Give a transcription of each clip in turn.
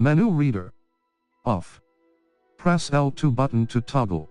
Menu reader. Off. Press L2 button to toggle.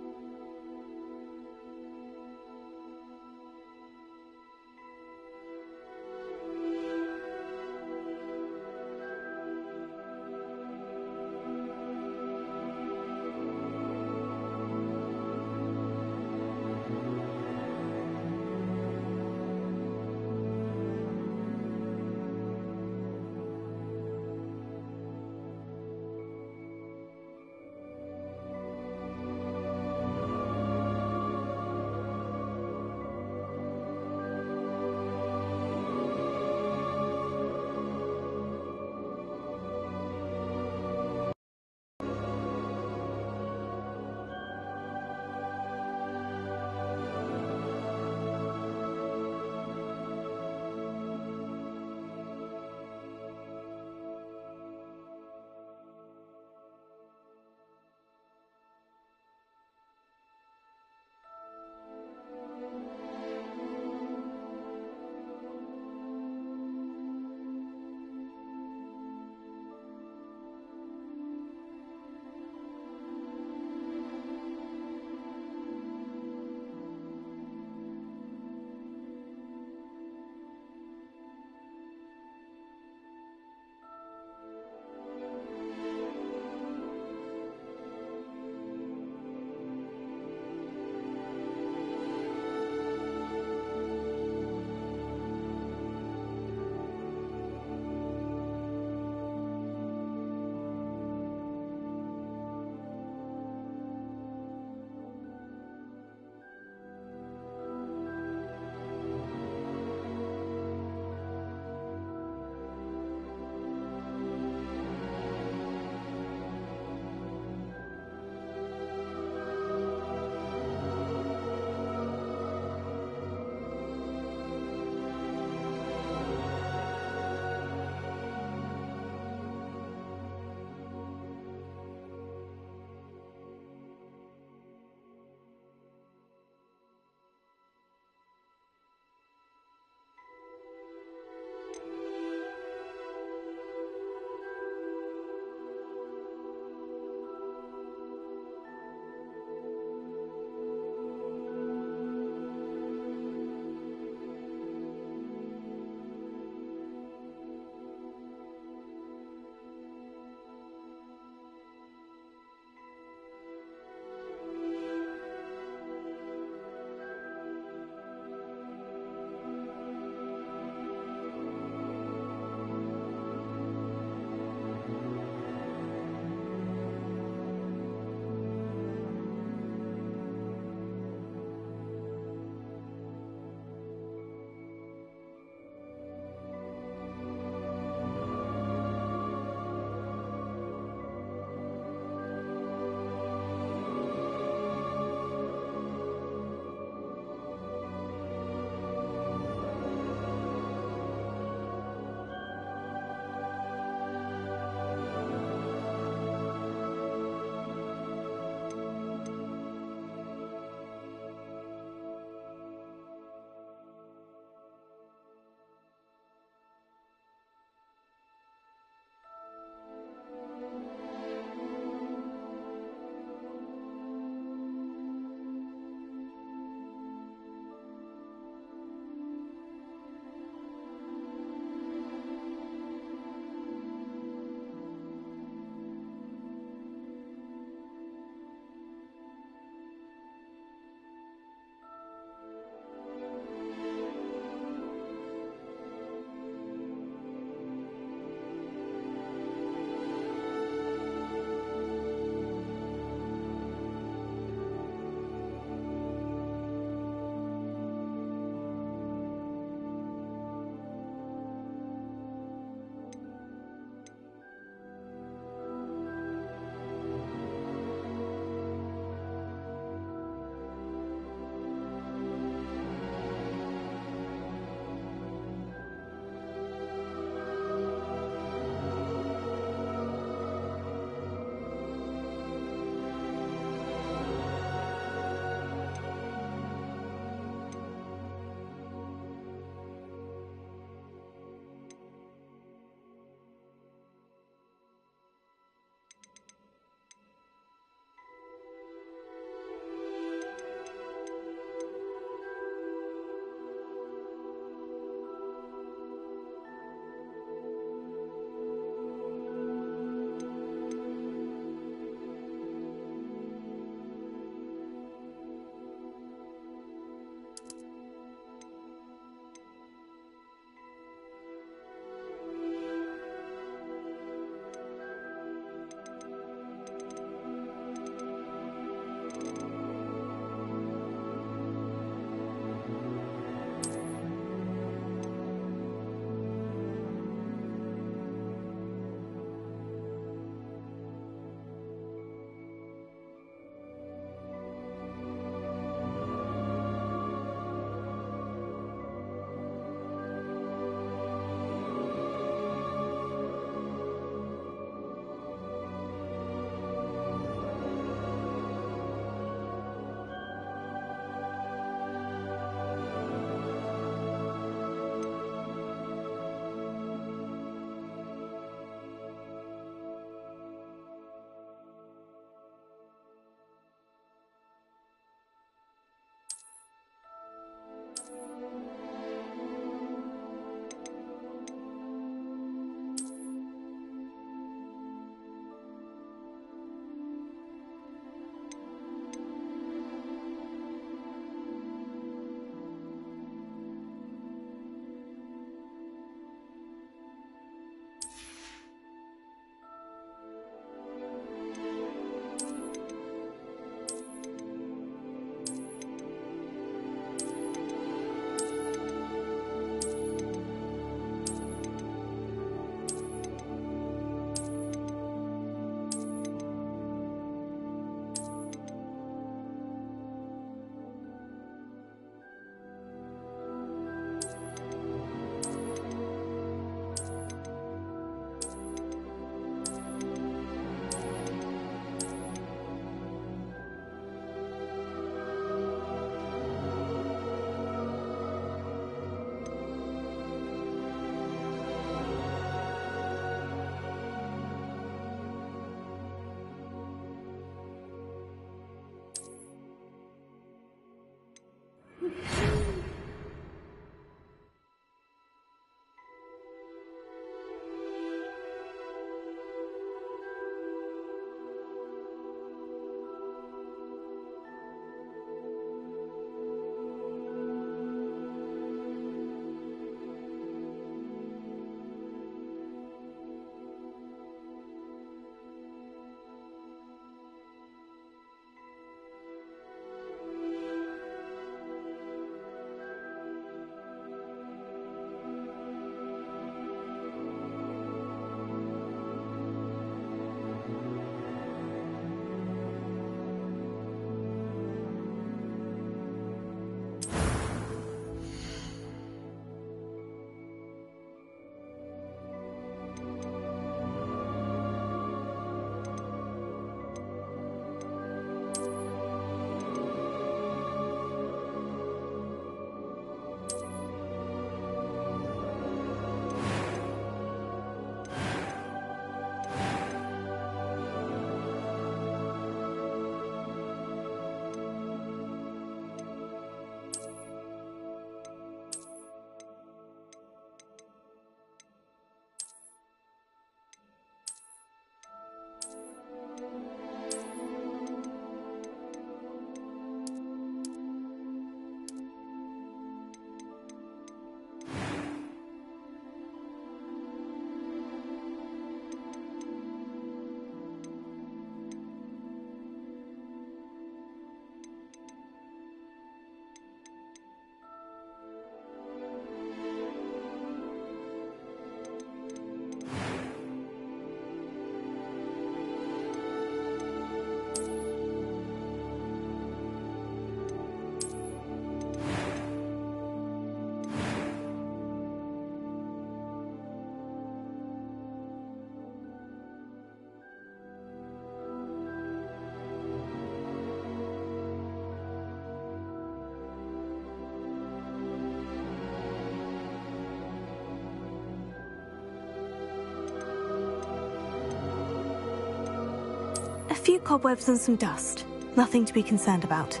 A few cobwebs and some dust. Nothing to be concerned about.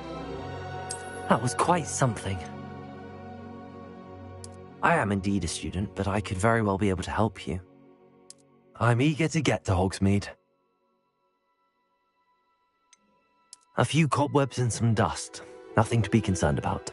That was quite something. I am indeed a student, but I could very well be able to help you. I'm eager to get to Hogsmeade. A few cobwebs and some dust. Nothing to be concerned about.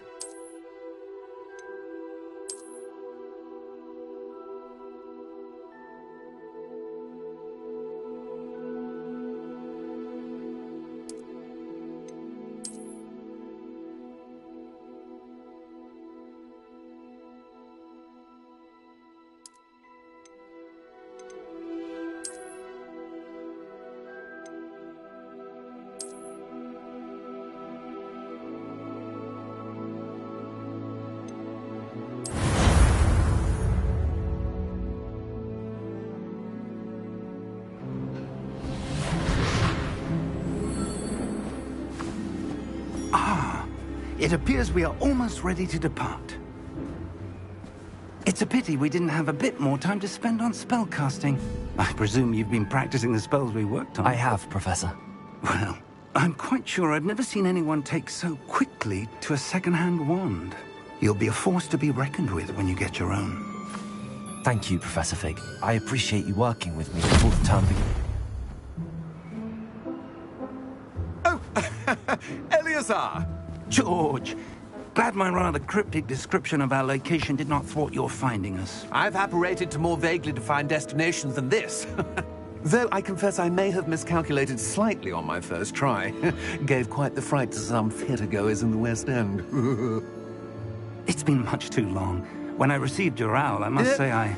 It appears we are almost ready to depart. It's a pity we didn't have a bit more time to spend on spellcasting. I presume you've been practicing the spells we worked on. I have, Professor. Well, I'm quite sure I've never seen anyone take so quickly to a second-hand wand. You'll be a force to be reckoned with when you get your own. Thank you, Professor Fig. I appreciate you working with me before the term begins. Oh, Eleazar! George, glad my rather cryptic description of our location did not thwart your finding us. I've apparated to more vaguely defined destinations than this. Though I confess I may have miscalculated slightly on my first try. Gave quite the fright to some theatre-goers in the West End. It's been much too long. When I received your owl, I must say I...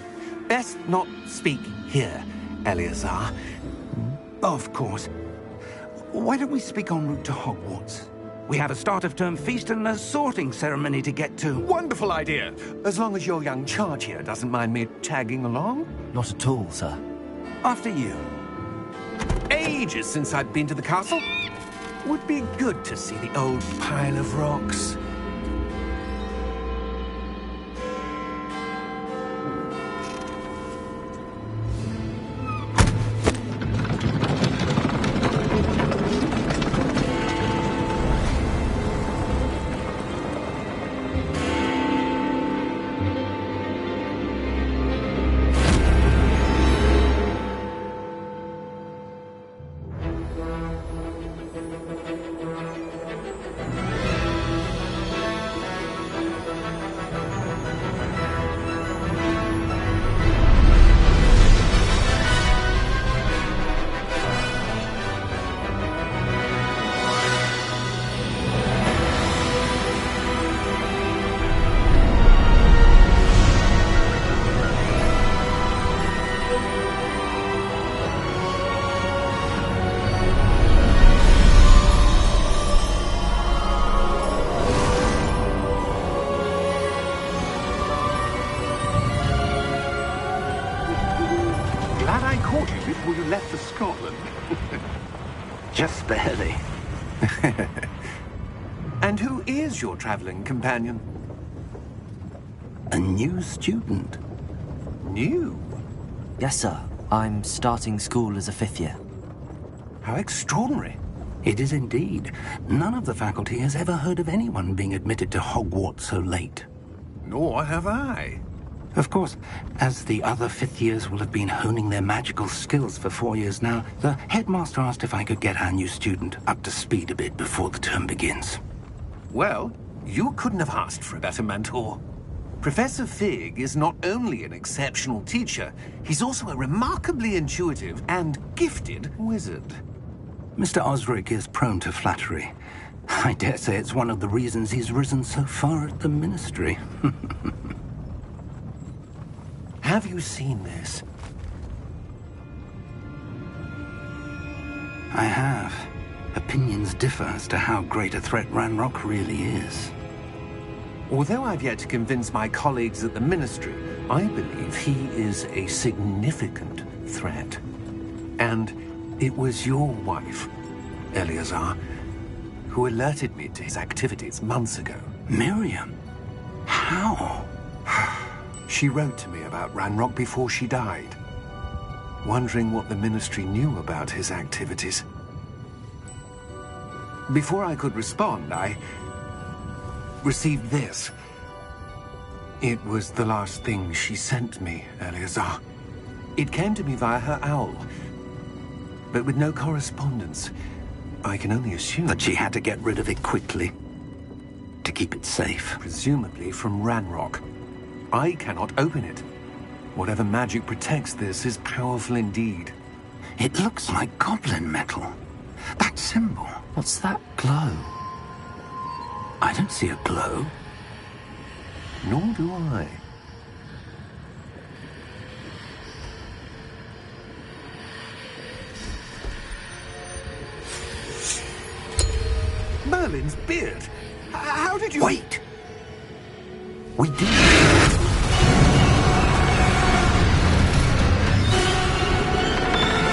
Best not speak here, Eleazar. Of course. Why don't we speak en route to Hogwarts? We have a start-of-term feast and a sorting ceremony to get to. Wonderful idea! As long as your young charge here doesn't mind me tagging along. Not at all, sir. After you. Ages since I've been to the castle. Would be good to see the old pile of rocks. I caught you before you left for Scotland. Just barely. And who is your traveling companion? A new student. New? Yes, sir. I'm starting school as a 5th year. How extraordinary. It is indeed. None of the faculty has ever heard of anyone being admitted to Hogwarts so late. Nor have I. Of course, as the other 5th years will have been honing their magical skills for 4 years now, the headmaster asked if I could get our new student up to speed a bit before the term begins. Well, you couldn't have asked for a better mentor. Professor Fig is not only an exceptional teacher, he's also a remarkably intuitive and gifted wizard. Mr. Osric is prone to flattery. I dare say it's one of the reasons he's risen so far at the Ministry. Have you seen this? I have. Opinions differ as to how great a threat Ranrock really is. Although I've yet to convince my colleagues at the Ministry, I believe he is a significant threat. And it was your wife, Eleazar, who alerted me to his activities months ago. Miriam? How? She wrote to me about Ranrock before she died, wondering what the Ministry knew about his activities. Before I could respond, I received this. It was the last thing she sent me, Eleazar. It came to me via her owl, but with no correspondence. I can only assume That she had to get rid of it quickly, to keep it safe. presumably from Ranrock. I cannot open it. Whatever magic protects this is powerful indeed. It looks like goblin metal. That symbol. What's that glow? I don't see a glow. Nor do I. Merlin's beard. How did you... Wait! We did.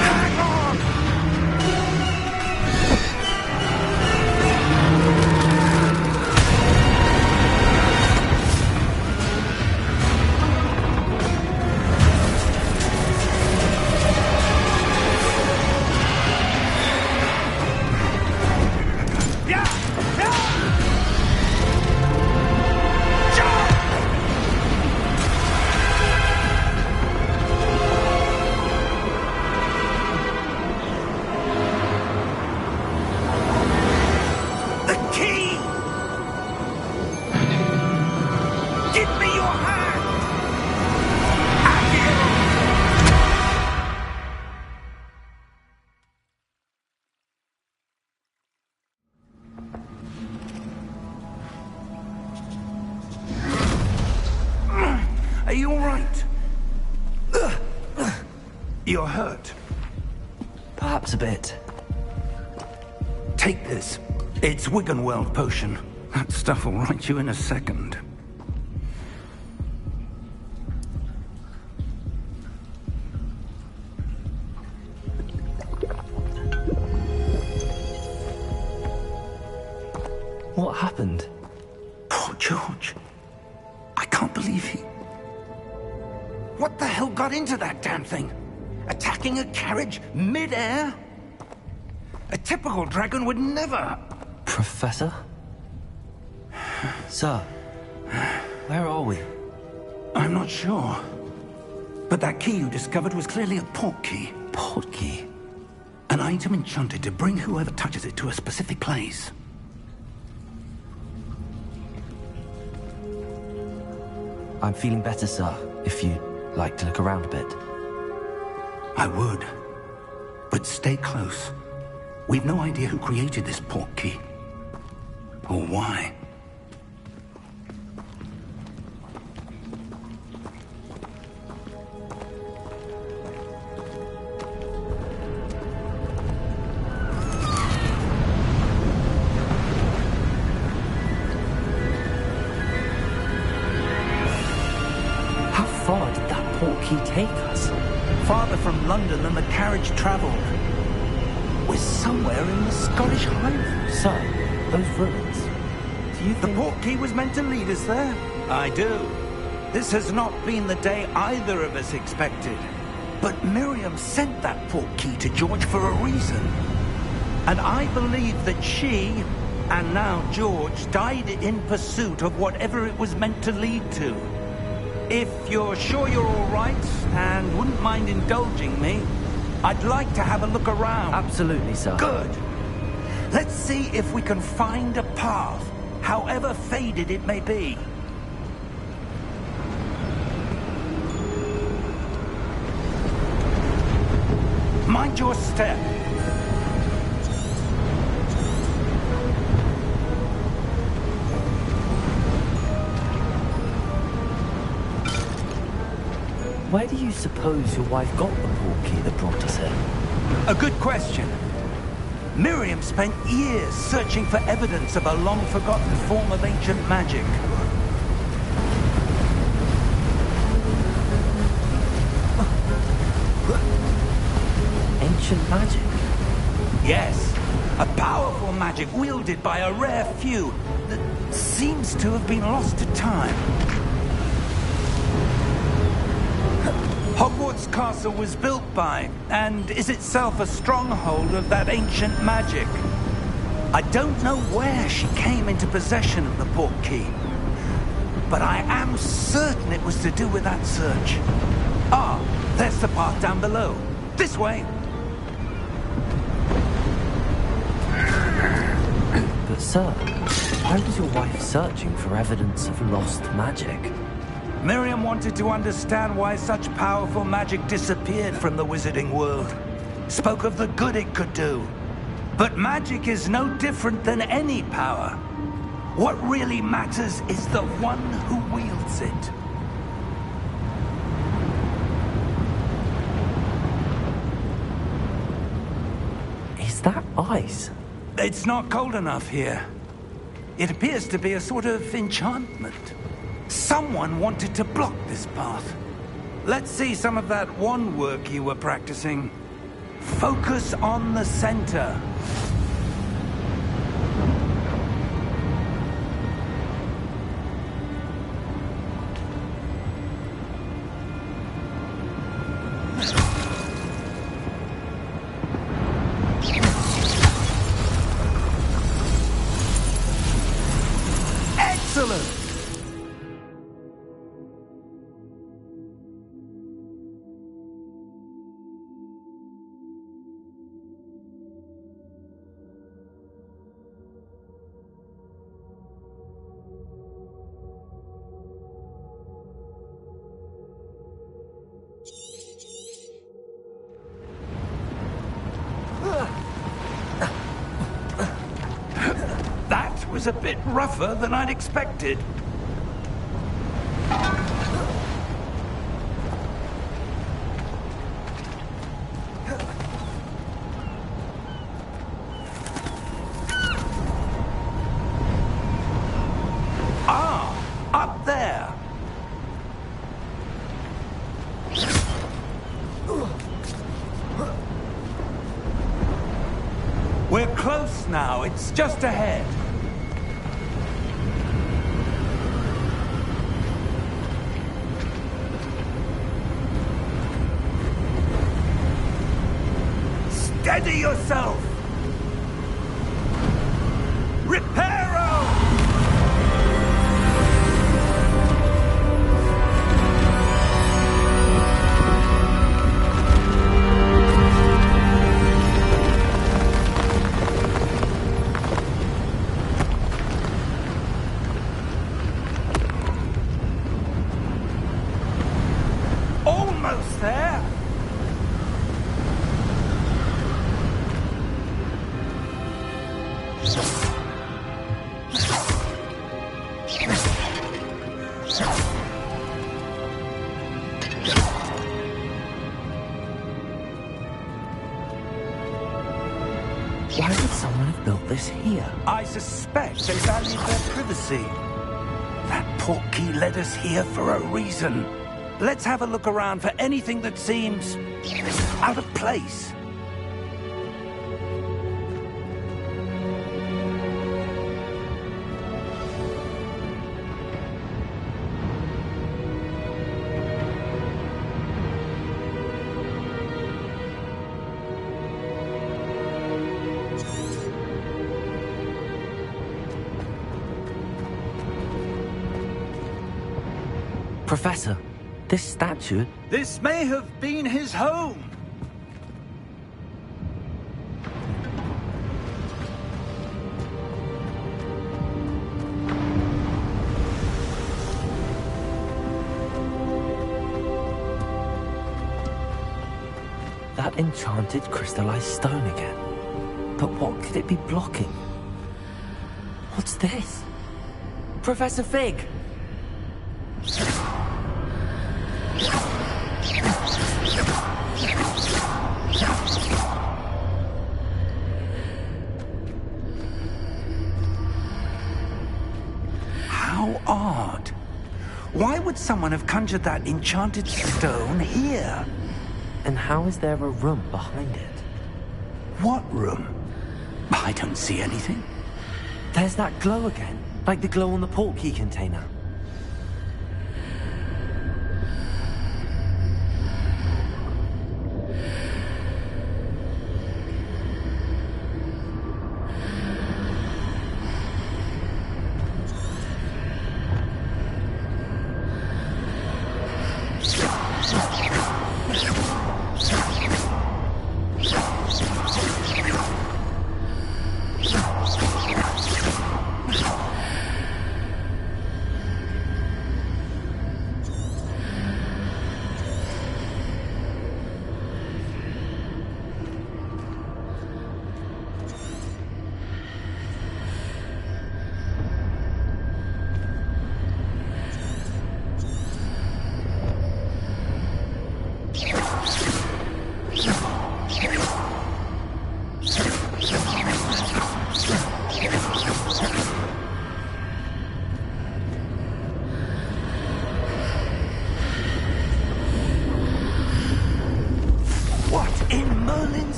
Hang on! The key! Give me your hand! Are you all right? You're hurt. Perhaps a bit. Take this. It's Wiggenweld potion. That stuff will right you in a second. What happened? Poor George. I can't believe he... What the hell got into that damn thing? Attacking a carriage mid-air? A typical dragon would never... Professor? Sir, where are we? I'm not sure. But that key you discovered was clearly a portkey. Portkey? An item enchanted to bring whoever touches it to a specific place. I'm feeling better, sir, if you'd like to look around a bit. I would. But stay close. We've no idea who created this portkey. Or why. How far did that portkey take us? farther from London than the carriage travelled. We're somewhere in the Scottish Highlands. So, those ruins. Do you The think... portkey was meant to lead us there? I do. This has not been the day either of us expected. But Miriam sent that portkey to George for a reason. And I believe that she, and now George, died in pursuit of whatever it was meant to lead to. If you're sure you're all right, and wouldn't mind indulging me, I'd like to have a look around. Absolutely, sir. Good. Let's see if we can find a path, however faded it may be. Mind your step. Where do you suppose your wife got the portkey that brought us here? A good question. Miriam spent years searching for evidence of a long-forgotten form of ancient magic. Ancient magic? Yes, a powerful magic wielded by a rare few that seems to have been lost to time. Hogwarts Castle was built by, and is itself a stronghold of that ancient magic. I don't know where she came into possession of the portkey, but I am certain it was to do with that search. Ah, there's the path down below. This way. But sir, why was your wife searching for evidence of lost magic? Miriam wanted to understand why such powerful magic disappeared from the wizarding world. Spoke of the good it could do. But magic is no different than any power. What really matters is the one who wields it. Is that ice? It's not cold enough here. It appears to be a sort of enchantment. Someone wanted to block this path. Let's see some of that wand work you were practicing. Focus on the center. Excellent! That was a bit rougher than I'd expected. Ah, up there. We're close now. It's just ahead. Steady yourself! Reparo! Almost there! Why would someone have built this here? I suspect they valued their privacy. That portkey led us here for a reason. Let's have a look around for anything that seems out of place. Professor, this statue... This may have been his home. That enchanted crystallized stone again. But what could it be blocking? What's this? Professor Fig! How odd. Why would someone have conjured that enchanted stone here? And how is there a room behind it? What room? I don't see anything. There's that glow again, like the glow on the portkey container.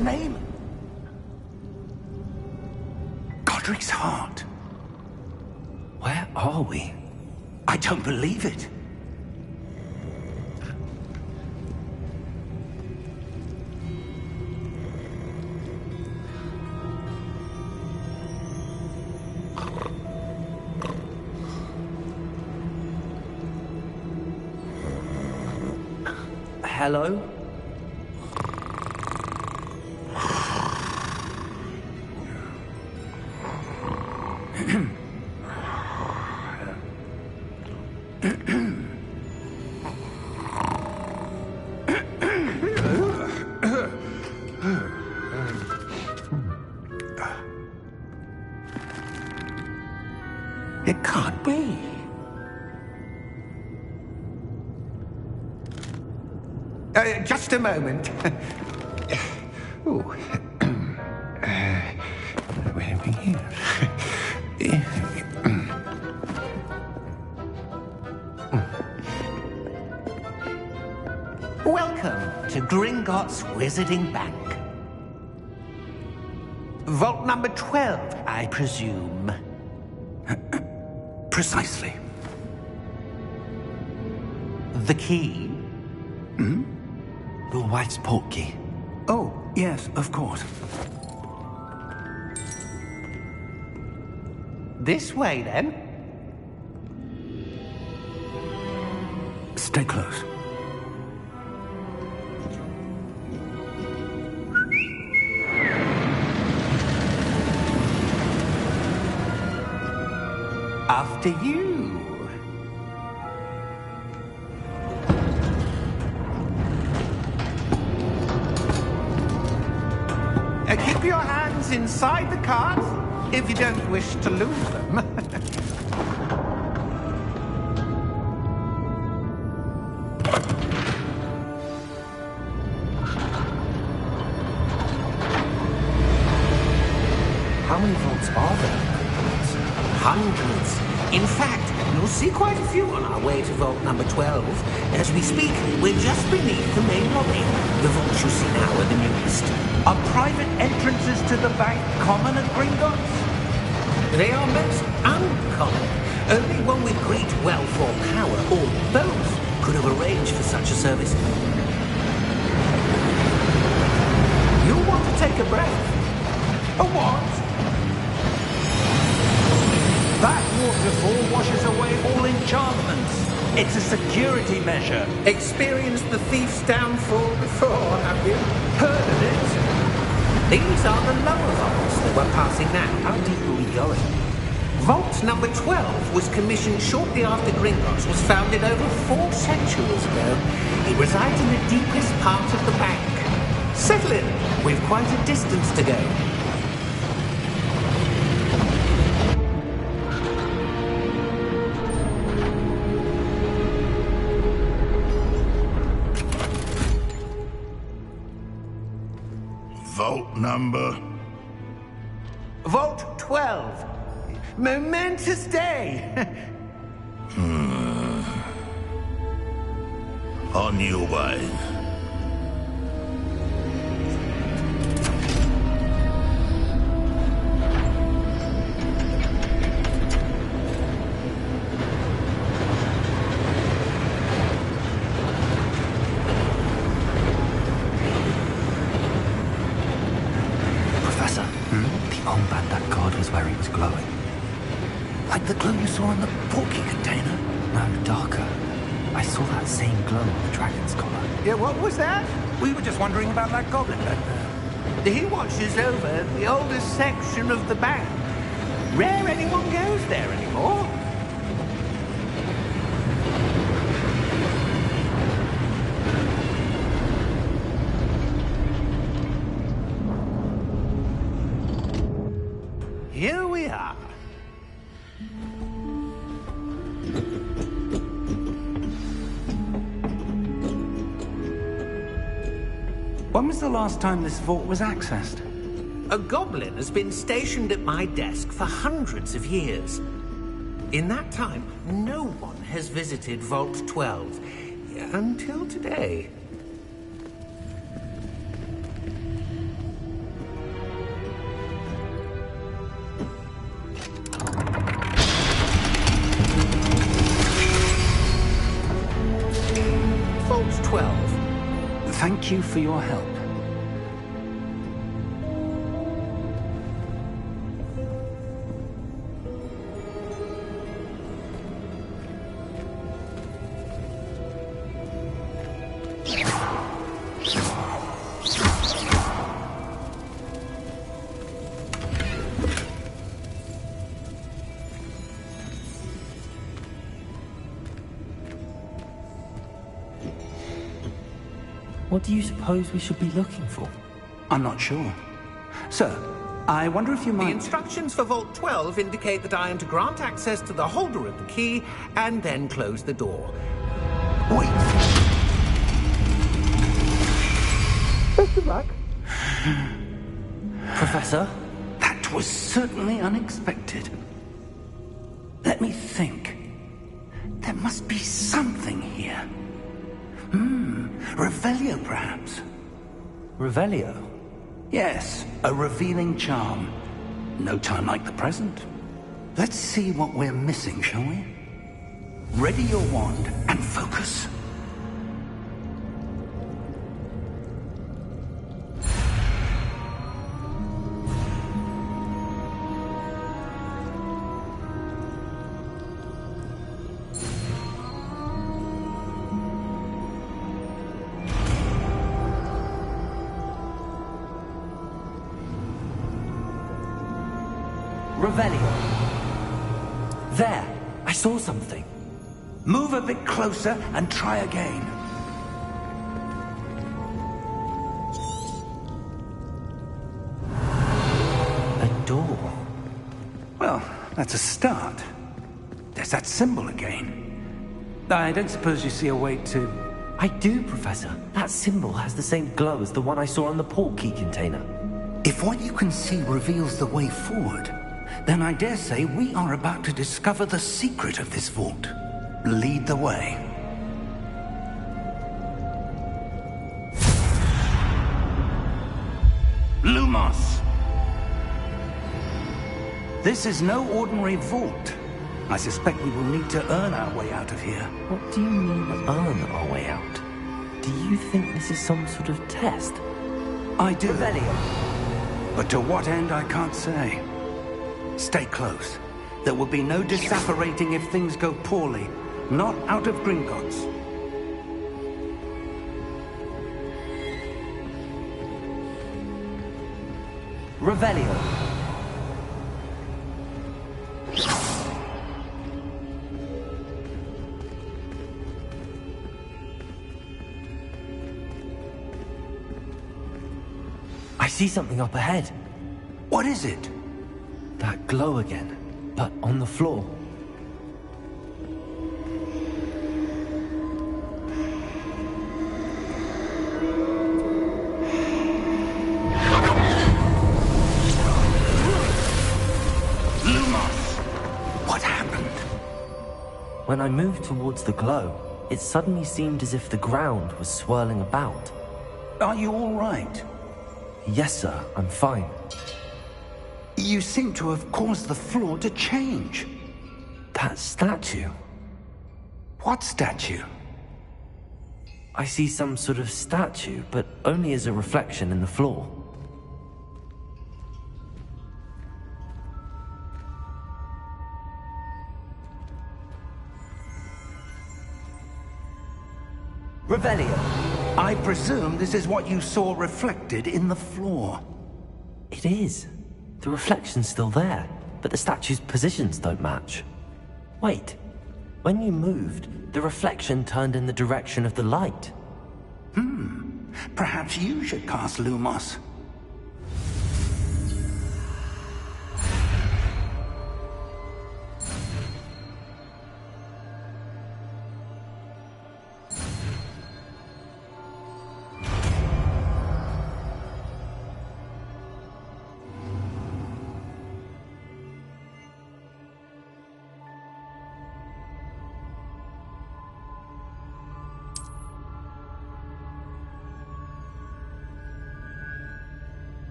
Name? Godric's heart. Where are we? I don't believe it. Hello? It can't be. Just a moment. Ooh. Where are we here? Welcome to Gringotts Wizarding Bank. Vault number 12, I presume. Precisely. The key? Hmm? Your wife's portkey. Oh, yes, of course. This way, then. Stay close. After you. Keep your hands inside the cart if you don't wish to lose them. How many vaults are there? Hundreds. In fact, you'll see quite a few on our way to vault number 12. As we speak, we're just beneath the main lobby. The vaults you see now are the newest. Are private entrances to the bank common at Gringotts? They are most uncommon. Only one with great wealth or power, or both, could have arranged for such a service. You'll want to take a breath. A what? That waterfall washes away all enchantments. It's a security measure. Experienced the thief's downfall before, have you? Heard of it? These are the lower vaults that we're passing now. How deep are we going? Vault number 12 was commissioned shortly after Gringotts was founded over 4 centuries ago. It resides in the deepest part of the bank. Settle in. We've quite a distance to go. Vault number? Vault 12. Momentous day. On your way. Professor, the armband that guard was wearing was glowing. Like the glow you saw in the porky container? No, darker. I saw that same glow on the dragon's collar. Yeah, what was that? We were just wondering about that goblin back there. He watches over the oldest section of the bank. Rare anyone goes there anymore. Here we are. When was the last time this vault was accessed? A goblin has been stationed at my desk for hundreds of years. In that time, no one has visited Vault 12 until today. Vault 12. Thank you for your help. What do you suppose we should be looking for? I'm not sure. Sir, I wonder if you The might... instructions for Vault 12 indicate that I am to grant access to the holder of the key and then close the door. Wait. Best of luck. Professor? That was certainly unexpected. Let me think. There must be something here. Revelio, perhaps? Revelio? Yes, a revealing charm. No time like the present. Let's see what we're missing, shall we? Ready your wand and focus. Revelio. There! I saw something. Move a bit closer and try again. A door. Well, that's a start. There's that symbol again. I don't suppose you see a way to... I do, Professor. That symbol has the same glow as the one I saw on the port key container. If what you can see reveals the way forward, Then I dare say we are about to discover the secret of this vault. Lead the way. Lumos! This is no ordinary vault. I suspect we will need to earn our way out of here. What do you mean, earn our way out? Do you think this is some sort of test? I do. Revelio. But to what end, I can't say. Stay close. There will be no disapparating if things go poorly. Not out of Gringotts. Revelio. I see something up ahead. What is it? That glow again, but on the floor. Lumos! What happened? When I moved towards the glow, it suddenly seemed as if the ground was swirling about. Are you all right? Yes, sir, I'm fine. You seem to have caused the floor to change. That statue. What statue? I see some sort of statue, but only as a reflection in the floor. Revelio. I presume this is what you saw reflected in the floor. It is. The reflection's still there, but the statue's positions don't match. Wait. When you moved, the reflection turned in the direction of the light. Perhaps you should cast Lumos.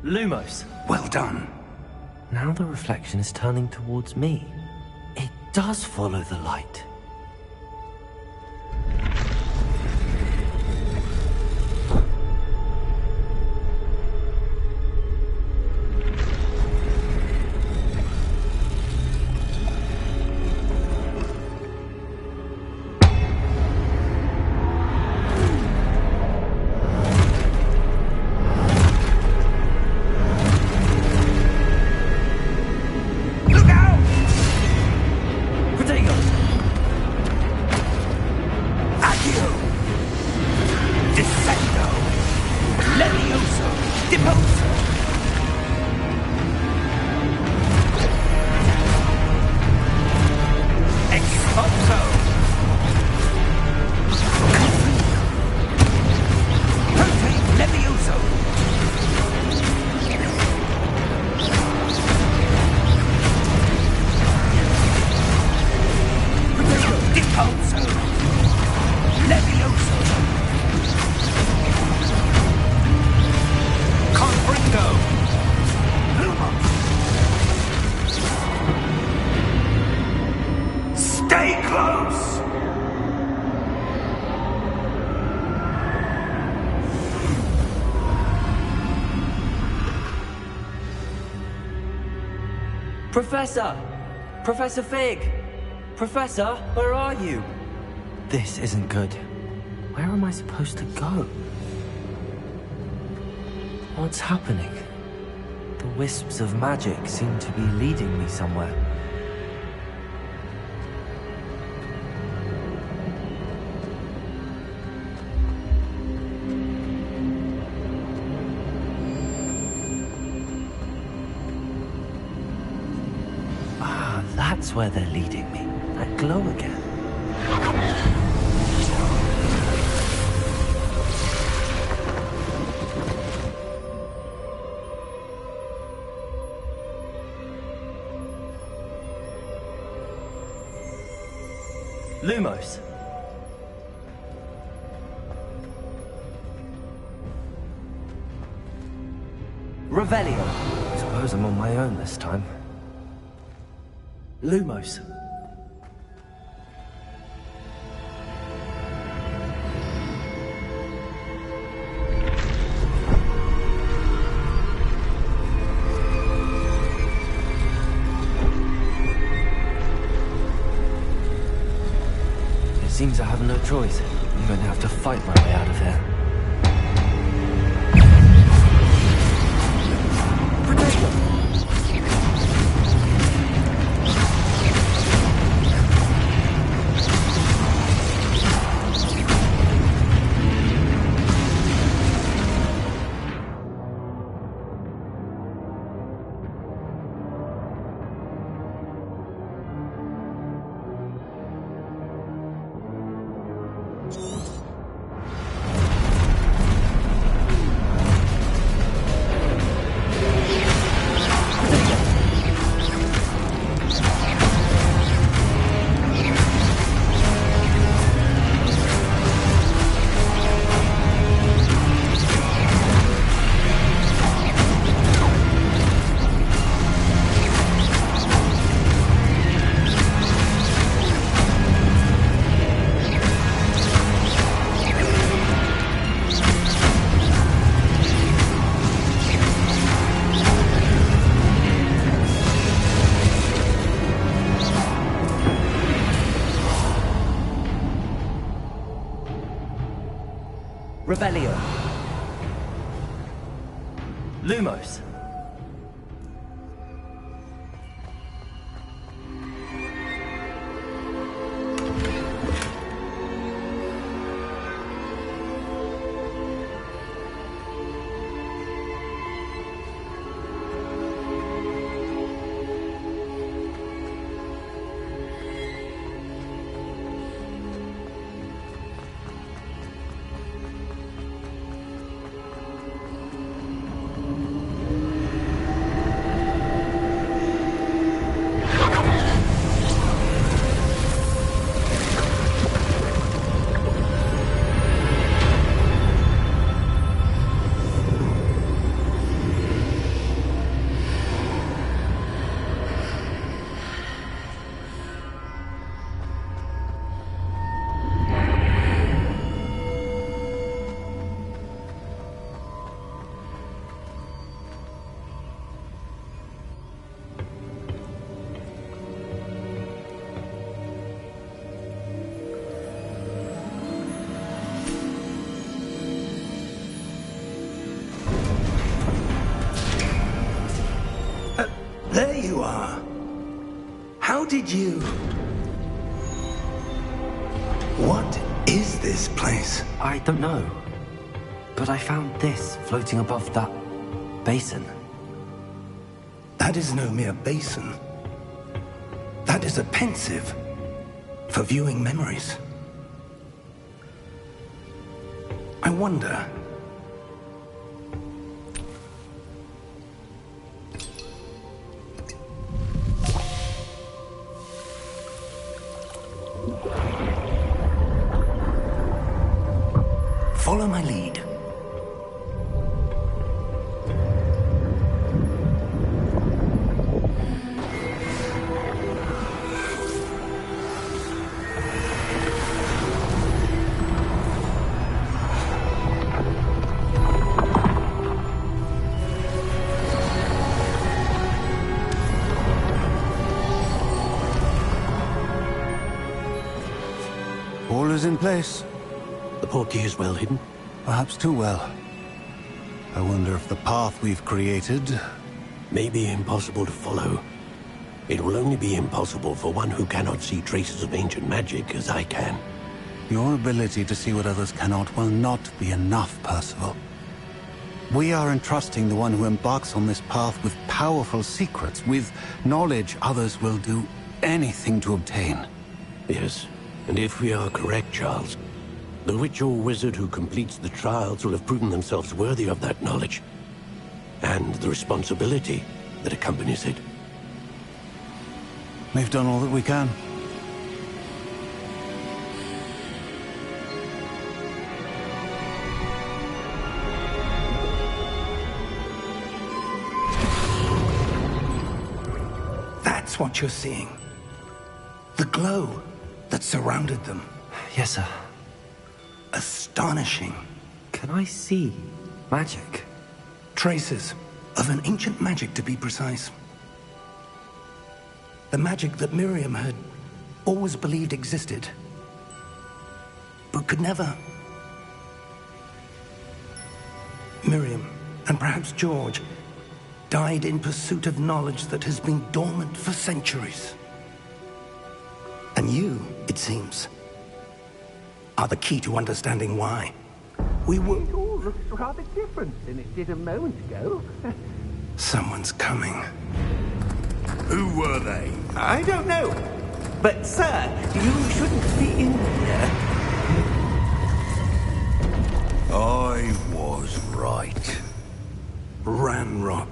Lumos. Well done. Now the reflection is turning towards me. It does follow the light. Professor! Professor Fig! Professor, where are you? This isn't good. Where am I supposed to go? What's happening? The wisps of magic seem to be leading me somewhere. That's where they're leading me. That glow again. Lumos. Revelio. Suppose I'm on my own this time. Lumos. It seems I have no choice. I'm going to have to fight my way out of here. Revelio. Lumos. There you are. How did you... What is this place? I don't know. But I found this floating above that basin. That is no mere basin. That is a pensive for viewing memories. I wonder... Follow my lead. All is in place. The portkey is well hidden. Perhaps too well. I wonder if the path we've created... May be impossible to follow. It will only be impossible for one who cannot see traces of ancient magic as I can. Your ability to see what others cannot will not be enough, Percival. We are entrusting the one who embarks on this path with powerful secrets, with knowledge others will do anything to obtain. Yes, and if we are correct, Charles, the witch or wizard who completes the trials will have proven themselves worthy of that knowledge, and the responsibility that accompanies it. We've done all that we can. That's what you're seeing. The glow that surrounded them. Yes, sir. Astonishing. Can I see magic? Traces of an ancient magic, to be precise. The magic that Miriam had always believed existed, but could never. Miriam, and perhaps George, died in pursuit of knowledge that has been dormant for centuries. And you, it seems, are the key to understanding why. We were... It all looks rather different than it did a moment ago. Someone's coming. Who were they? I don't know. But, sir, you shouldn't be in here. I was right. Ranrock.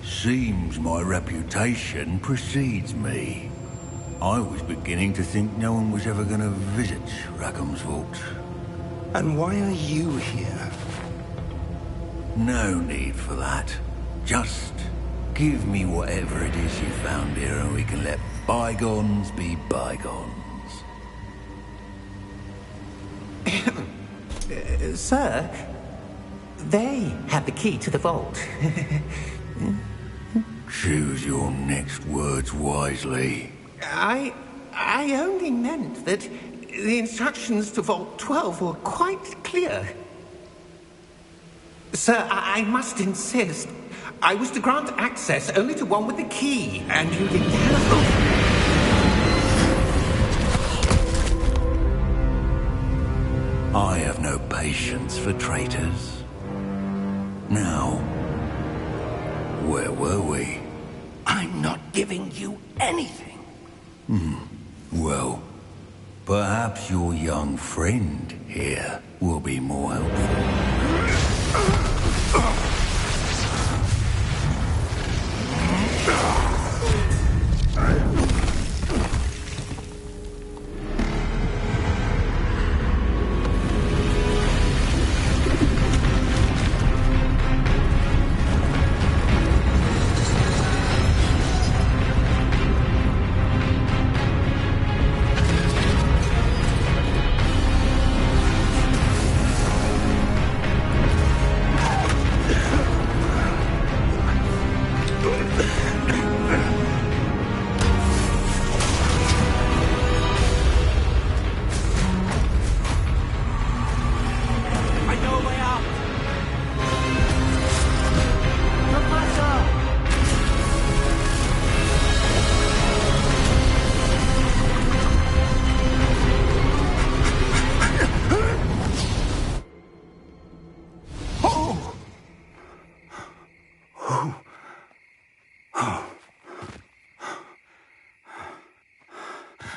Seems my reputation precedes me. I was beginning to think no one was ever going to visit Rackham's vault. And why are you here? No need for that. Just give me whatever it is you found here and we can let bygones be bygones. Sir, they have the key to the vault. Choose your next words wisely. I only meant that the instructions to Vault 12 were quite clear. Sir, I must insist. I was to grant access only to one with the key, and you didn't have... I have no patience for traitors. Now, where were we? I'm not giving you anything. Well, perhaps your young friend here will be more helpful.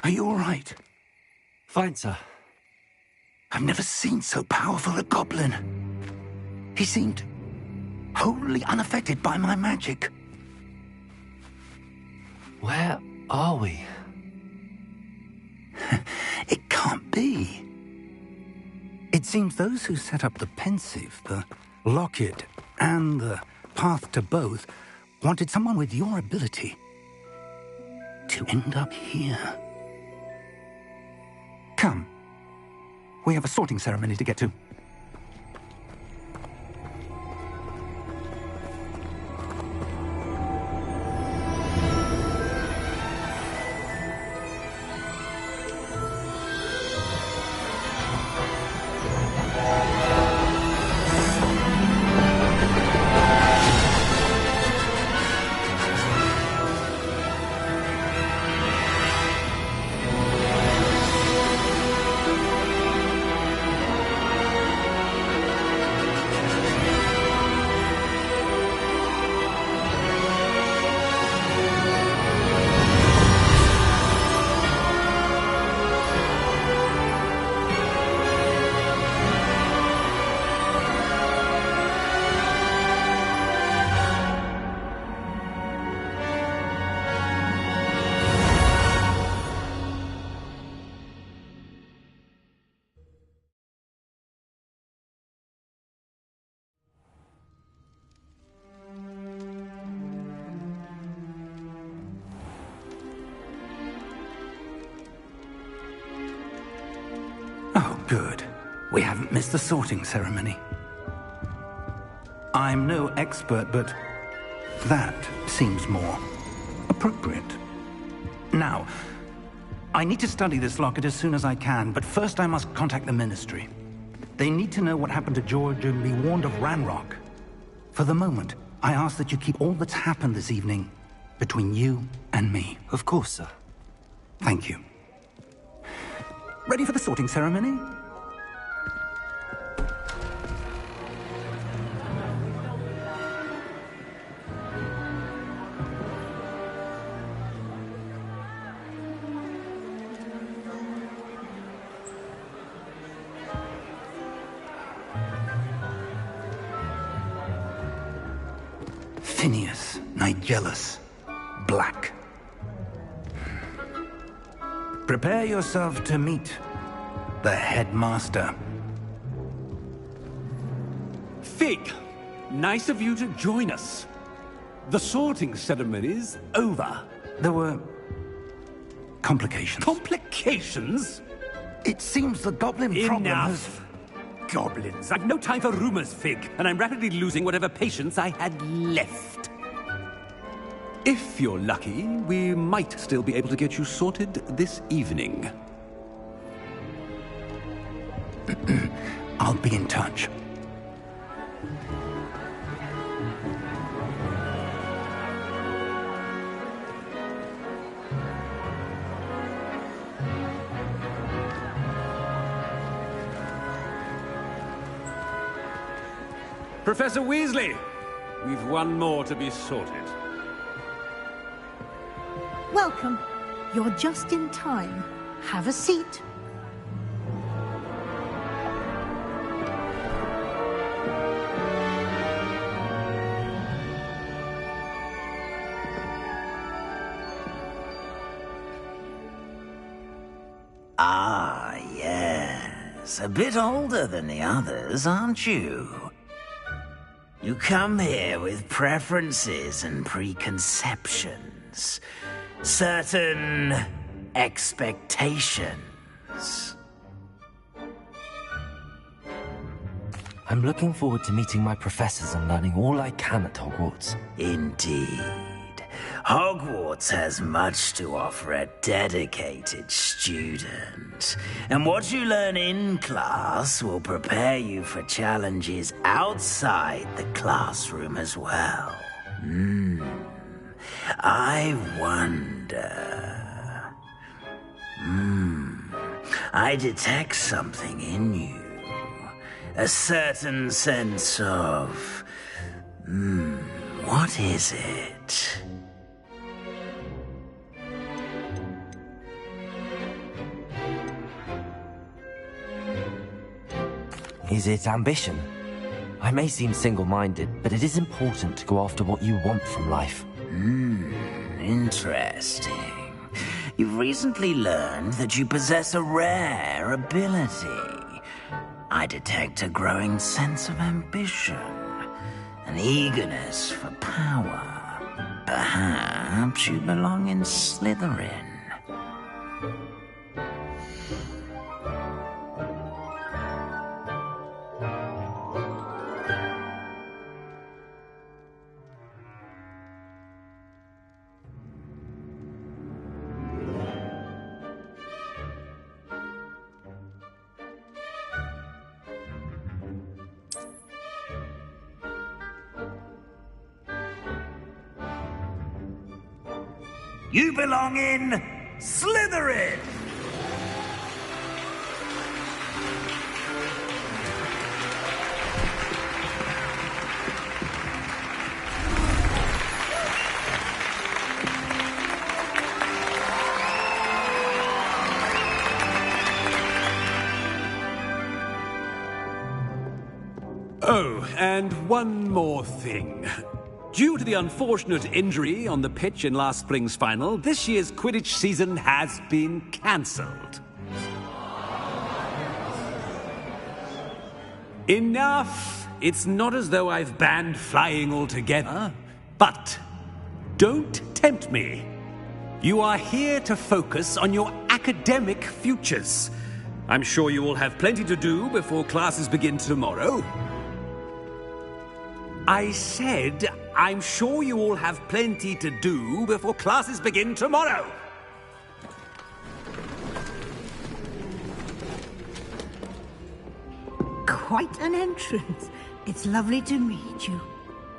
Are you all right? Fine, sir. I've never seen so powerful a goblin. He seemed wholly unaffected by my magic. Where are we? It can't be. It seems those who set up the pensive, the locket, and the path to both wanted someone with your ability to end up here. Come. We have a sorting ceremony to get to. Good. We haven't missed the sorting ceremony. I'm no expert, but that seems more appropriate. Now, I need to study this locket as soon as I can, but first I must contact the Ministry. They need to know what happened to George and be warned of Ranrock. For the moment, I ask that you keep all that's happened this evening between you and me. Of course, sir. Thank you. Ready for the sorting ceremony? Phineas, Nigellus, Black. Prepare yourself to meet the headmaster. Fig, nice of you to join us. The sorting ceremony's over. There were complications. Complications? It seems the goblin problem has... Enough! Goblins. I've no time for rumors, Fig, and I'm rapidly losing whatever patience I had left. If you're lucky, we might still be able to get you sorted this evening. I'll be in touch. Professor Weasley, we've one more to be sorted. Welcome. You're just in time. Have a seat. Ah, yes. A bit older than the others, aren't you? You come here with preferences and preconceptions. Certain expectations. I'm looking forward to meeting my professors and learning all I can at Hogwarts. Indeed. Hogwarts has much to offer a dedicated student. And what you learn in class will prepare you for challenges outside the classroom as well. I wonder... I detect something in you. A certain sense of... what is it? Is it ambition? I may seem single-minded, but it is important to go after what you want from life. Interesting. You've recently learned that you possess a rare ability. I detect a growing sense of ambition, an eagerness for power. Perhaps you belong in Slytherin. You belong in Slytherin! Oh, and one more thing. Due to the unfortunate injury on the pitch in last spring's final, this year's Quidditch season has been cancelled. Enough! It's not as though I've banned flying altogether. But don't tempt me. You are here to focus on your academic futures. I'm sure you all have plenty to do before classes begin tomorrow. I said, I'm sure you all have plenty to do before classes begin tomorrow. Quite an entrance. It's lovely to meet you.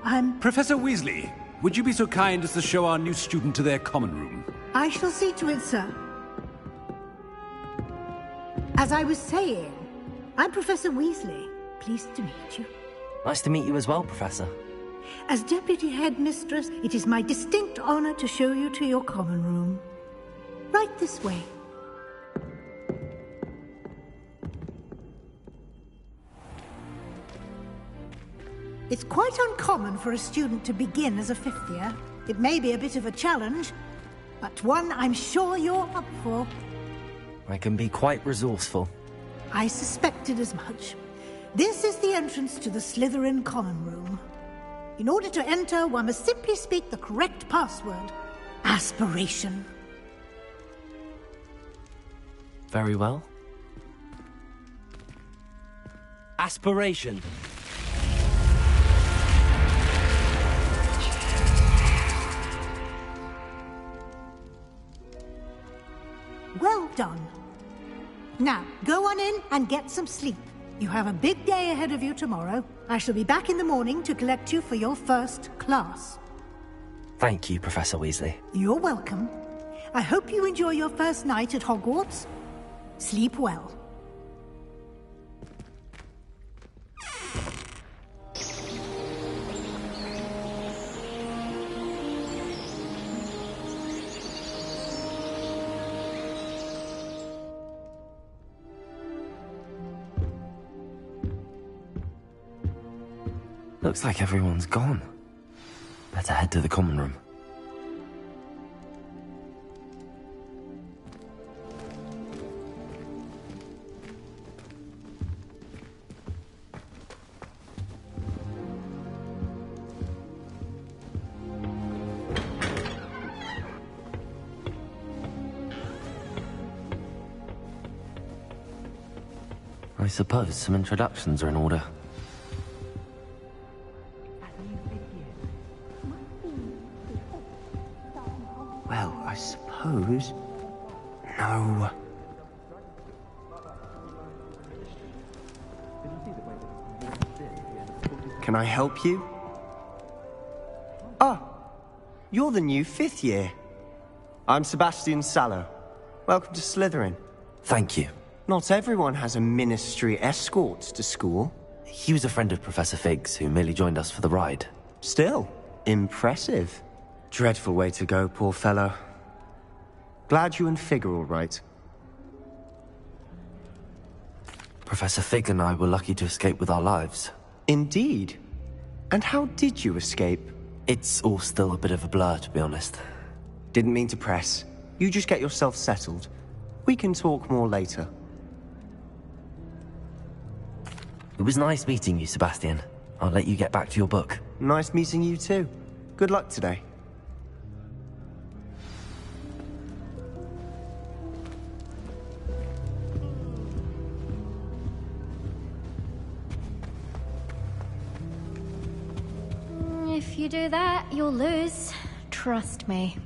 I'm... Professor Weasley, would you be so kind as to show our new student to their common room? I shall see to it, sir. As I was saying, I'm Professor Weasley. Pleased to meet you. Nice to meet you as well, Professor. As Deputy Headmistress, it is my distinct honor to show you to your common room. Right this way. It's quite uncommon for a student to begin as a fifth year. It may be a bit of a challenge, but one I'm sure you're up for. I can be quite resourceful. I suspected as much. This is the entrance to the Slytherin common room. In order to enter, one must simply speak the correct password. Aspiration. Very well. Aspiration. Well done. Now, go on in and get some sleep. You have a big day ahead of you tomorrow. I shall be back in the morning to collect you for your first class. Thank you, Professor Weasley. You're welcome. I hope you enjoy your first night at Hogwarts. Sleep well. Looks like everyone's gone. Better head to the common room. I suppose some introductions are in order. Well, I suppose... No. Can I help you? Ah, you're the new fifth year. I'm Sebastian Sallow. Welcome to Slytherin. Thank you. Not everyone has a ministry escort to school. He was a friend of Professor Fig's, who merely joined us for the ride. Still, impressive. Dreadful way to go, poor fellow. Glad you and Fig are all right. Professor Fig and I were lucky to escape with our lives. Indeed. And how did you escape? It's all still a bit of a blur, to be honest. Didn't mean to press. You just get yourself settled. We can talk more later. It was nice meeting you, Sebastian. I'll let you get back to your book. Nice meeting you too. Good luck today. If you do that, you'll lose. Trust me.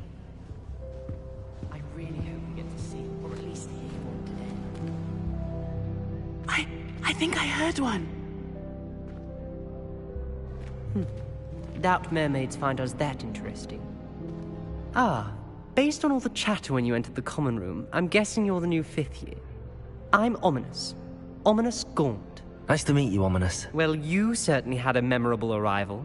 I really hope we get to see, or at least hear one today. I think I heard one. Doubt mermaids find us that interesting. Ah, based on all the chatter when you entered the common room, I'm guessing you're the new fifth year. I'm Ominous. Ominous Gaunt. Nice to meet you, Ominous. Well, you certainly had a memorable arrival.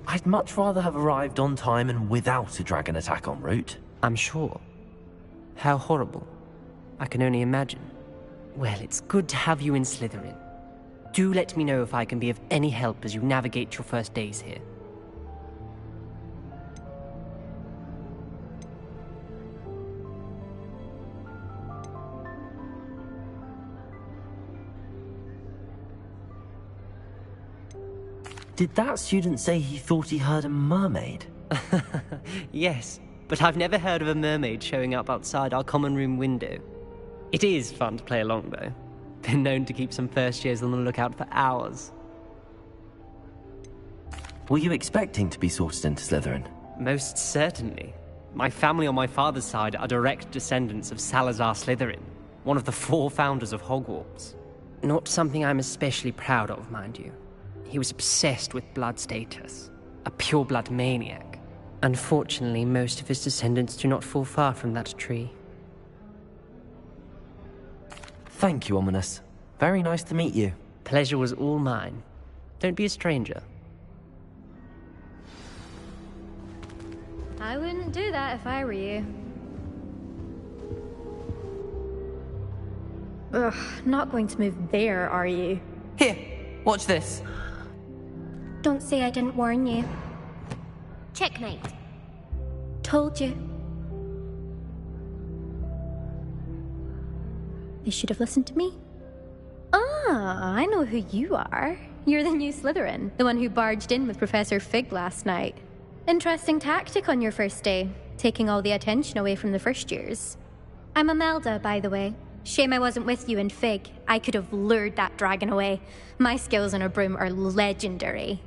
I'd much rather have arrived on time and without a dragon attack en route. I'm sure. How horrible. I can only imagine. Well, it's good to have you in Slytherin. Do let me know if I can be of any help as you navigate your first days here. Did that student say he thought he heard a mermaid? Yes, but I've never heard of a mermaid showing up outside our common room window. It is fun to play along, though. Been known to keep some first years on the lookout for hours. Were you expecting to be sorted into Slytherin? Most certainly. My family on my father's side are direct descendants of Salazar Slytherin, one of the 4 founders of Hogwarts. Not something I'm especially proud of, mind you. He was obsessed with blood status, a pure-blood maniac. Unfortunately, most of his descendants do not fall far from that tree. Thank you, Ominous. Very nice to meet you. Pleasure was all mine. Don't be a stranger. I wouldn't do that if I were you. Ugh, not going to move there, are you? Here, watch this. Don't say I didn't warn you. Checkmate. Told you. They should have listened to me. Ah, I know who you are. You're the new Slytherin, the one who barged in with Professor Fig last night. Interesting tactic on your first day, taking all the attention away from the first years. I'm Imelda, by the way. Shame I wasn't with you in Fig. I could have lured that dragon away. My skills on a broom are legendary.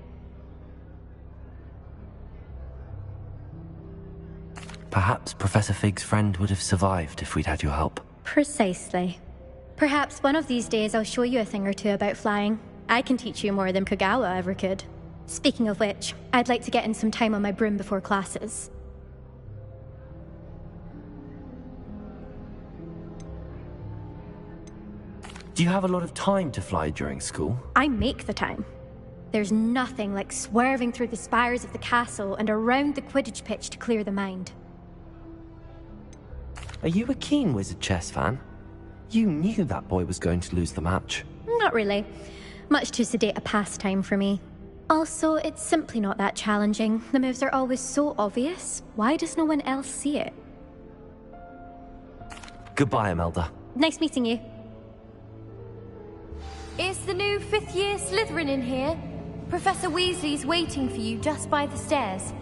Perhaps Professor Fig's friend would have survived if we'd had your help. Precisely. Perhaps one of these days I'll show you a thing or two about flying. I can teach you more than Kagawa ever could. Speaking of which, I'd like to get in some time on my broom before classes. Do you have a lot of time to fly during school? I make the time. There's nothing like swerving through the spires of the castle and around the Quidditch pitch to clear the mind. Are you a keen Wizard chess fan? You knew that boy was going to lose the match. Not really. Much too sedate a pastime for me. Also, it's simply not that challenging. The moves are always so obvious. Why does no one else see it? Goodbye, Imelda. Nice meeting you. Is the new 5th year Slytherin in here? Professor Weasley's waiting for you just by the stairs.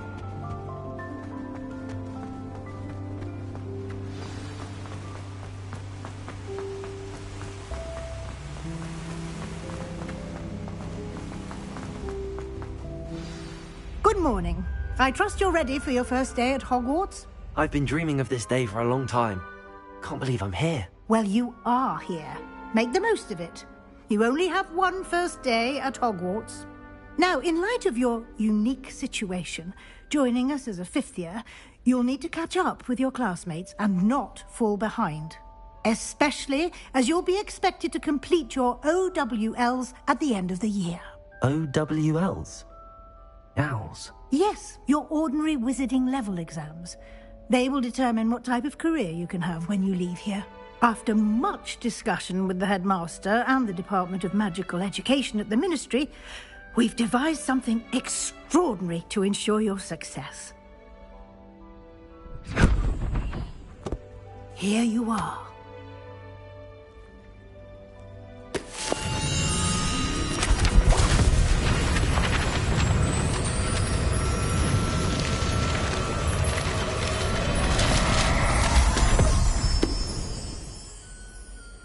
Good morning. I trust you're ready for your first day at Hogwarts? I've been dreaming of this day for a long time. Can't believe I'm here. Well, you are here. Make the most of it. You only have one first day at Hogwarts. Now, in light of your unique situation, joining us as a 5th year, you'll need to catch up with your classmates and not fall behind. Especially as you'll be expected to complete your OWLs at the end of the year. OWLs? Owls? Yes, your ordinary wizarding level exams. They will determine what type of career you can have when you leave here. After much discussion with the headmaster and the Department of Magical Education at the Ministry, we've devised something extraordinary to ensure your success. Here you are.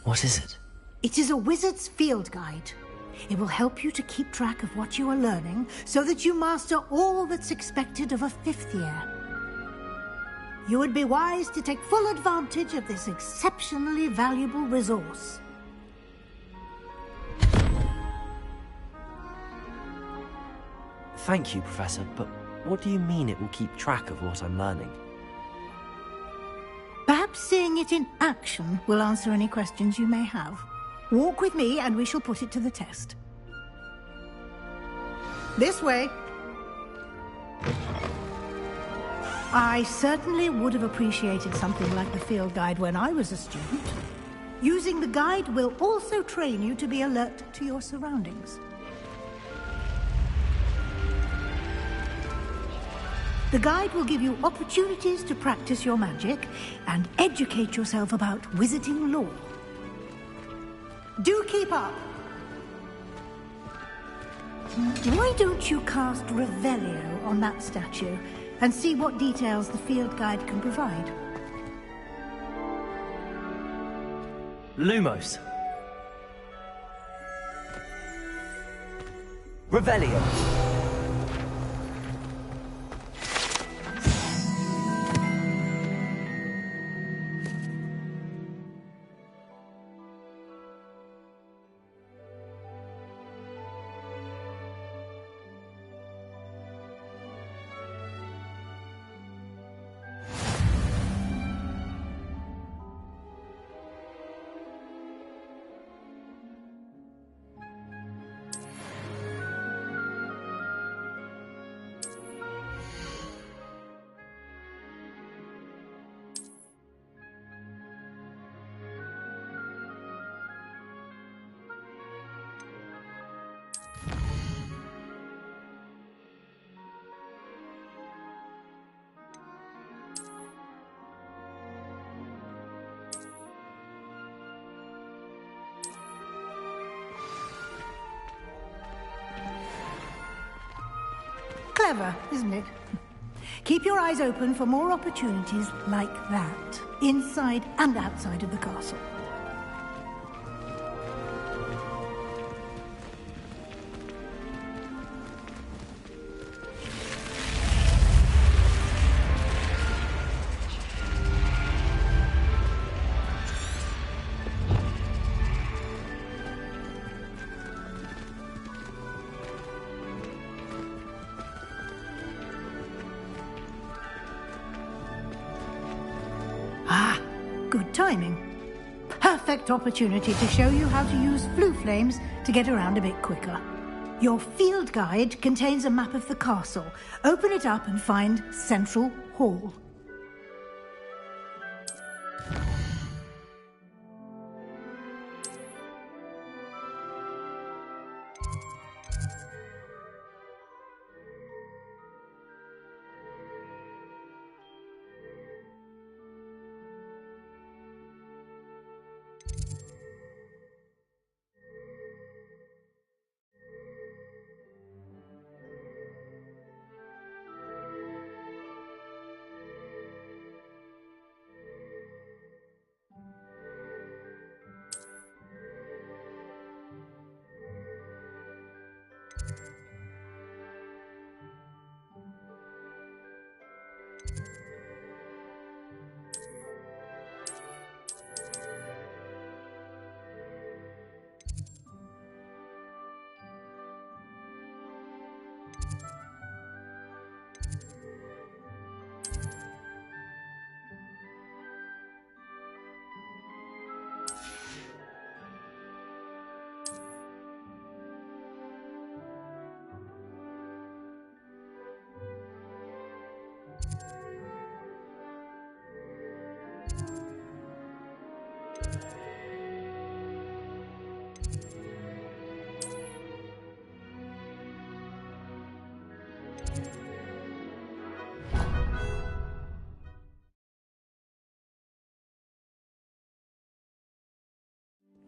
What is it? It is a wizard's field guide. It will help you to keep track of what you are learning so that you master all that's expected of a 5th year. You would be wise to take full advantage of this exceptionally valuable resource. Thank you, Professor, but what do you mean it will keep track of what I'm learning? Perhaps seeing it in action will answer any questions you may have. Walk with me and we shall put it to the test. This way. I certainly would have appreciated something like the field guide when I was a student. Using the guide will also train you to be alert to your surroundings. The guide will give you opportunities to practice your magic and educate yourself about wizarding lore. Do keep up! Why don't you cast Revelio on that statue and see what details the field guide can provide? Lumos. Revelio. Clever, isn't it? Keep your eyes open for more opportunities like that, inside and outside of the castle. Good timing. Perfect opportunity to show you how to use flue flames to get around a bit quicker. Your field guide contains a map of the castle. Open it up and find Central Hall.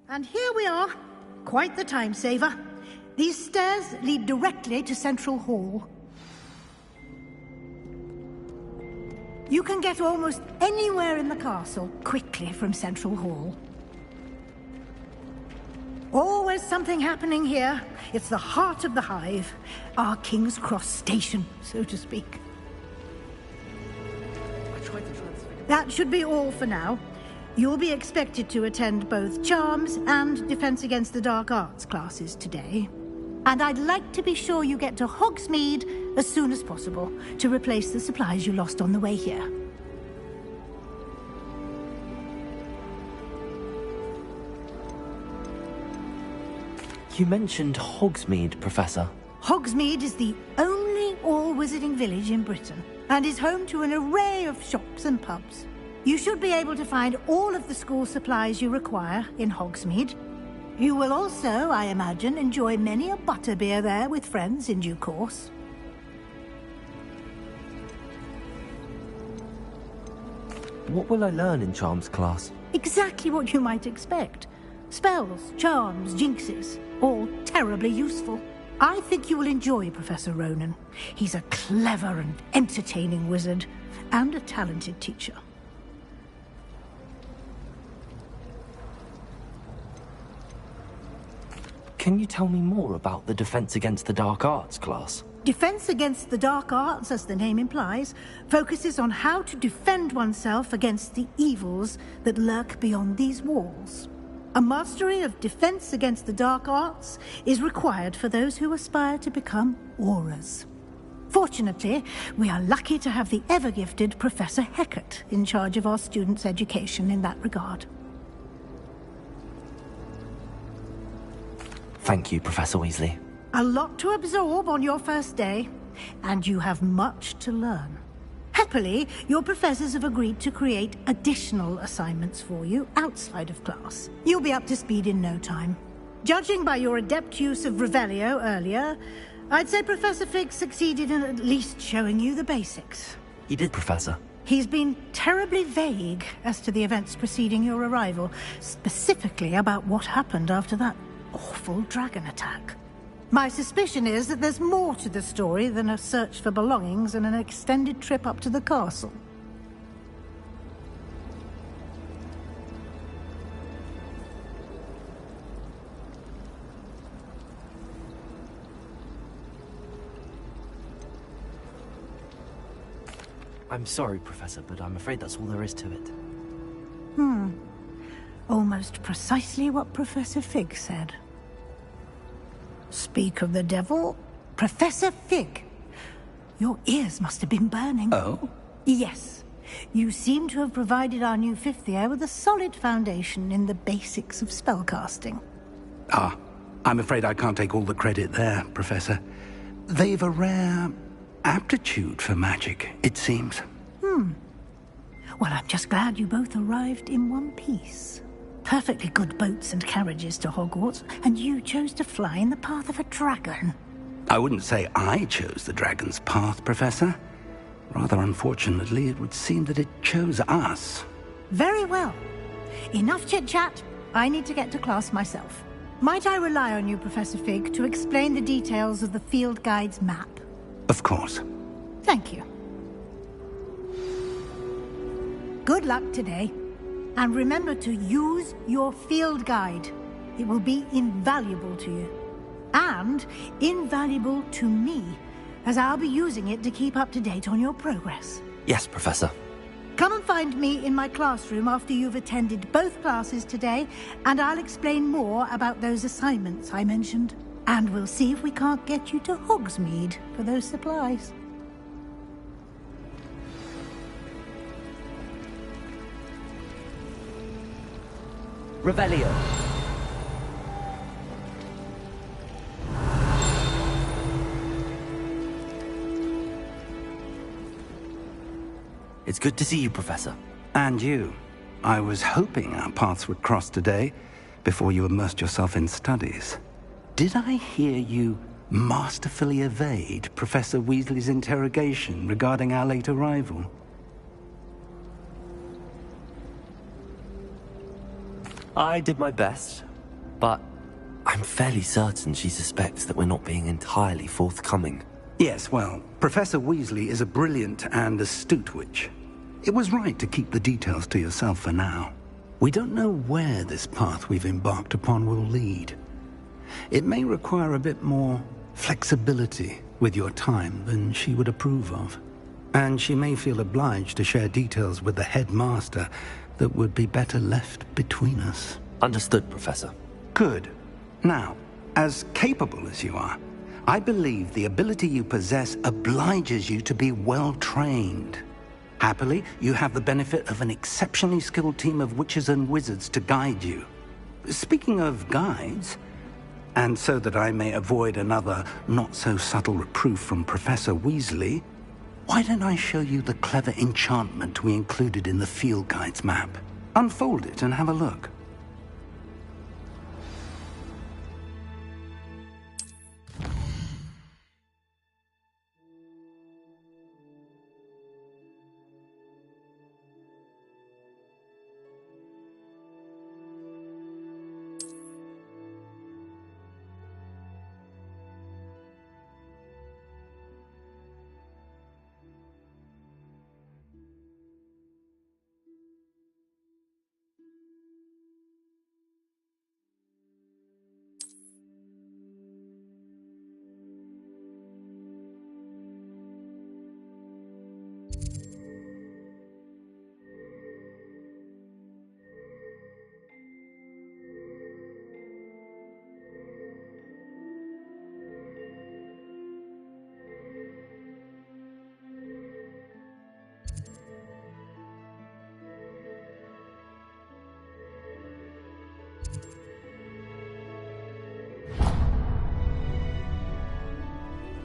And here we are. Quite the time saver. These stairs lead directly to Central Hall. You can get almost anywhere in the castle quickly from Central Hall. Always something happening here. It's the heart of the hive. Our King's Cross station, so to speak. That should be all for now. You'll be expected to attend both Charms and Defense Against the Dark Arts classes today. And I'd like to be sure you get to Hogsmeade as soon as possible to replace the supplies you lost on the way here. You mentioned Hogsmeade, Professor. Hogsmeade is the only all-wizarding village in Britain and is home to an array of shops and pubs. You should be able to find all of the school supplies you require in Hogsmeade. You will also, I imagine, enjoy many a butterbeer there with friends in due course. What will I learn in Charms class? Exactly what you might expect. Spells, charms, jinxes, all terribly useful. I think you will enjoy Professor Ronan. He's a clever and entertaining wizard, and a talented teacher. Can you tell me more about the Defense Against the Dark Arts class? Defense Against the Dark Arts, as the name implies, focuses on how to defend oneself against the evils that lurk beyond these walls. A mastery of Defense Against the Dark Arts is required for those who aspire to become auras. Fortunately, we are lucky to have the ever-gifted Professor Hecat in charge of our students' education in that regard. Thank you, Professor Weasley. A lot to absorb on your first day, and you have much to learn. Happily, your professors have agreed to create additional assignments for you outside of class. You'll be up to speed in no time. Judging by your adept use of Revelio earlier, I'd say Professor Fig succeeded in at least showing you the basics. He did, Professor. He's been terribly vague as to the events preceding your arrival, specifically about what happened after that awful dragon attack. My suspicion is that there's more to the story than a search for belongings and an extended trip up to the castle. I'm sorry, Professor, but I'm afraid that's all there is to it. Almost precisely what Professor Fig said. Speak of the devil, Professor Fig. Your ears must have been burning. Oh? Yes. You seem to have provided our new fifth year with a solid foundation in the basics of spellcasting. Ah, I'm afraid I can't take all the credit there, Professor. They've a rare aptitude for magic, it seems. Well, I'm just glad you both arrived in one piece. Perfectly good boats and carriages to Hogwarts, and you chose to fly in the path of a dragon. I wouldn't say I chose the dragon's path, Professor. Rather unfortunately, it would seem that it chose us. Very well. Enough chit-chat. I need to get to class myself. Might I rely on you, Professor Fig, to explain the details of the field guide's map? Of course. Thank you. Good luck today. And remember to use your field guide. It will be invaluable to you. And invaluable to me, as I'll be using it to keep up to date on your progress. Yes, Professor. Come and find me in my classroom after you've attended both classes today, and I'll explain more about those assignments I mentioned. And we'll see if we can't get you to Hogsmeade for those supplies. Revelio. It's good to see you, Professor. And you. I was hoping our paths would cross today, before you immersed yourself in studies. Did I hear you masterfully evade Professor Weasley's interrogation regarding our late arrival? I did my best, but I'm fairly certain she suspects that we're not being entirely forthcoming. Yes, well, Professor Weasley is a brilliant and astute witch. It was right to keep the details to yourself for now. We don't know where this path we've embarked upon will lead. It may require a bit more flexibility with your time than she would approve of. And she may feel obliged to share details with the headmaster that would be better left between us. Understood, Professor. Good. Now, as capable as you are, I believe the ability you possess obliges you to be well-trained. Happily, you have the benefit of an exceptionally skilled team of witches and wizards to guide you. Speaking of guides, and so that I may avoid another not-so-subtle reproof from Professor Weasley, why don't I show you the clever enchantment we included in the field guide's map? Unfold it and have a look.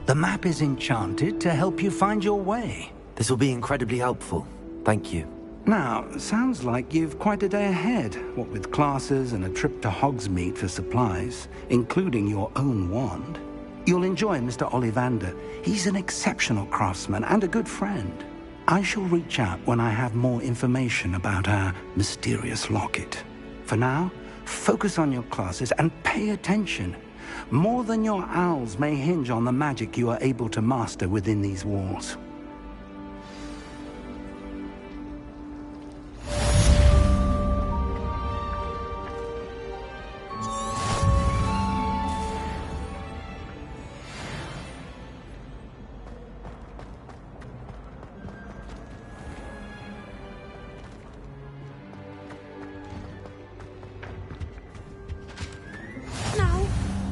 The map is enchanted to help you find your way. This will be incredibly helpful. Thank you. Now, sounds like you've quite a day ahead, what with classes and a trip to Hogsmeade for supplies, including your own wand. You'll enjoy Mr. Ollivander. He's an exceptional craftsman and a good friend. I shall reach out when I have more information about our mysterious locket. For now, focus on your classes and pay attention. More than your owls may hinge on the magic you are able to master within these walls.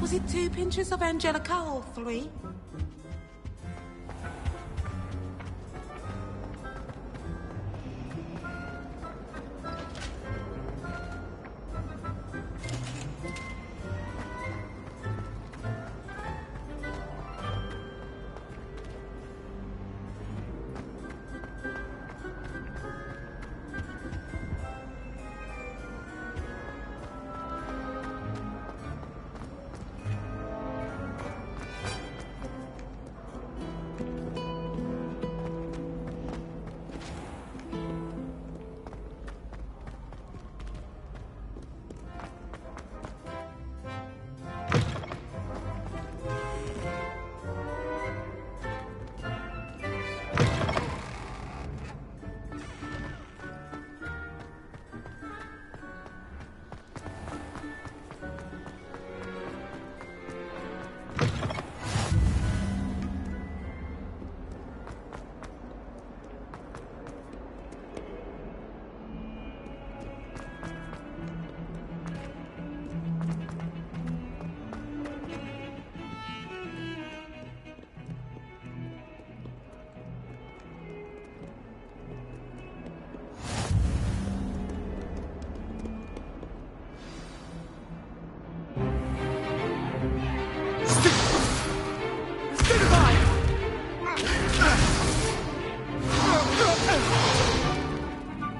Was it 2 pinches of Angelica or 3?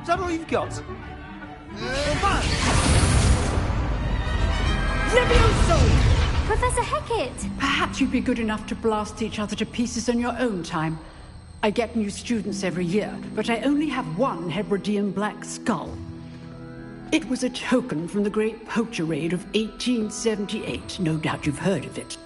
Is that all you've got? Levioso! Professor Hecat! Perhaps you'd be good enough to blast each other to pieces in your own time. I get new students every year, but I only have one Hebridean black skull. It was a token from the Great Poacher Raid of 1878. No doubt you've heard of it.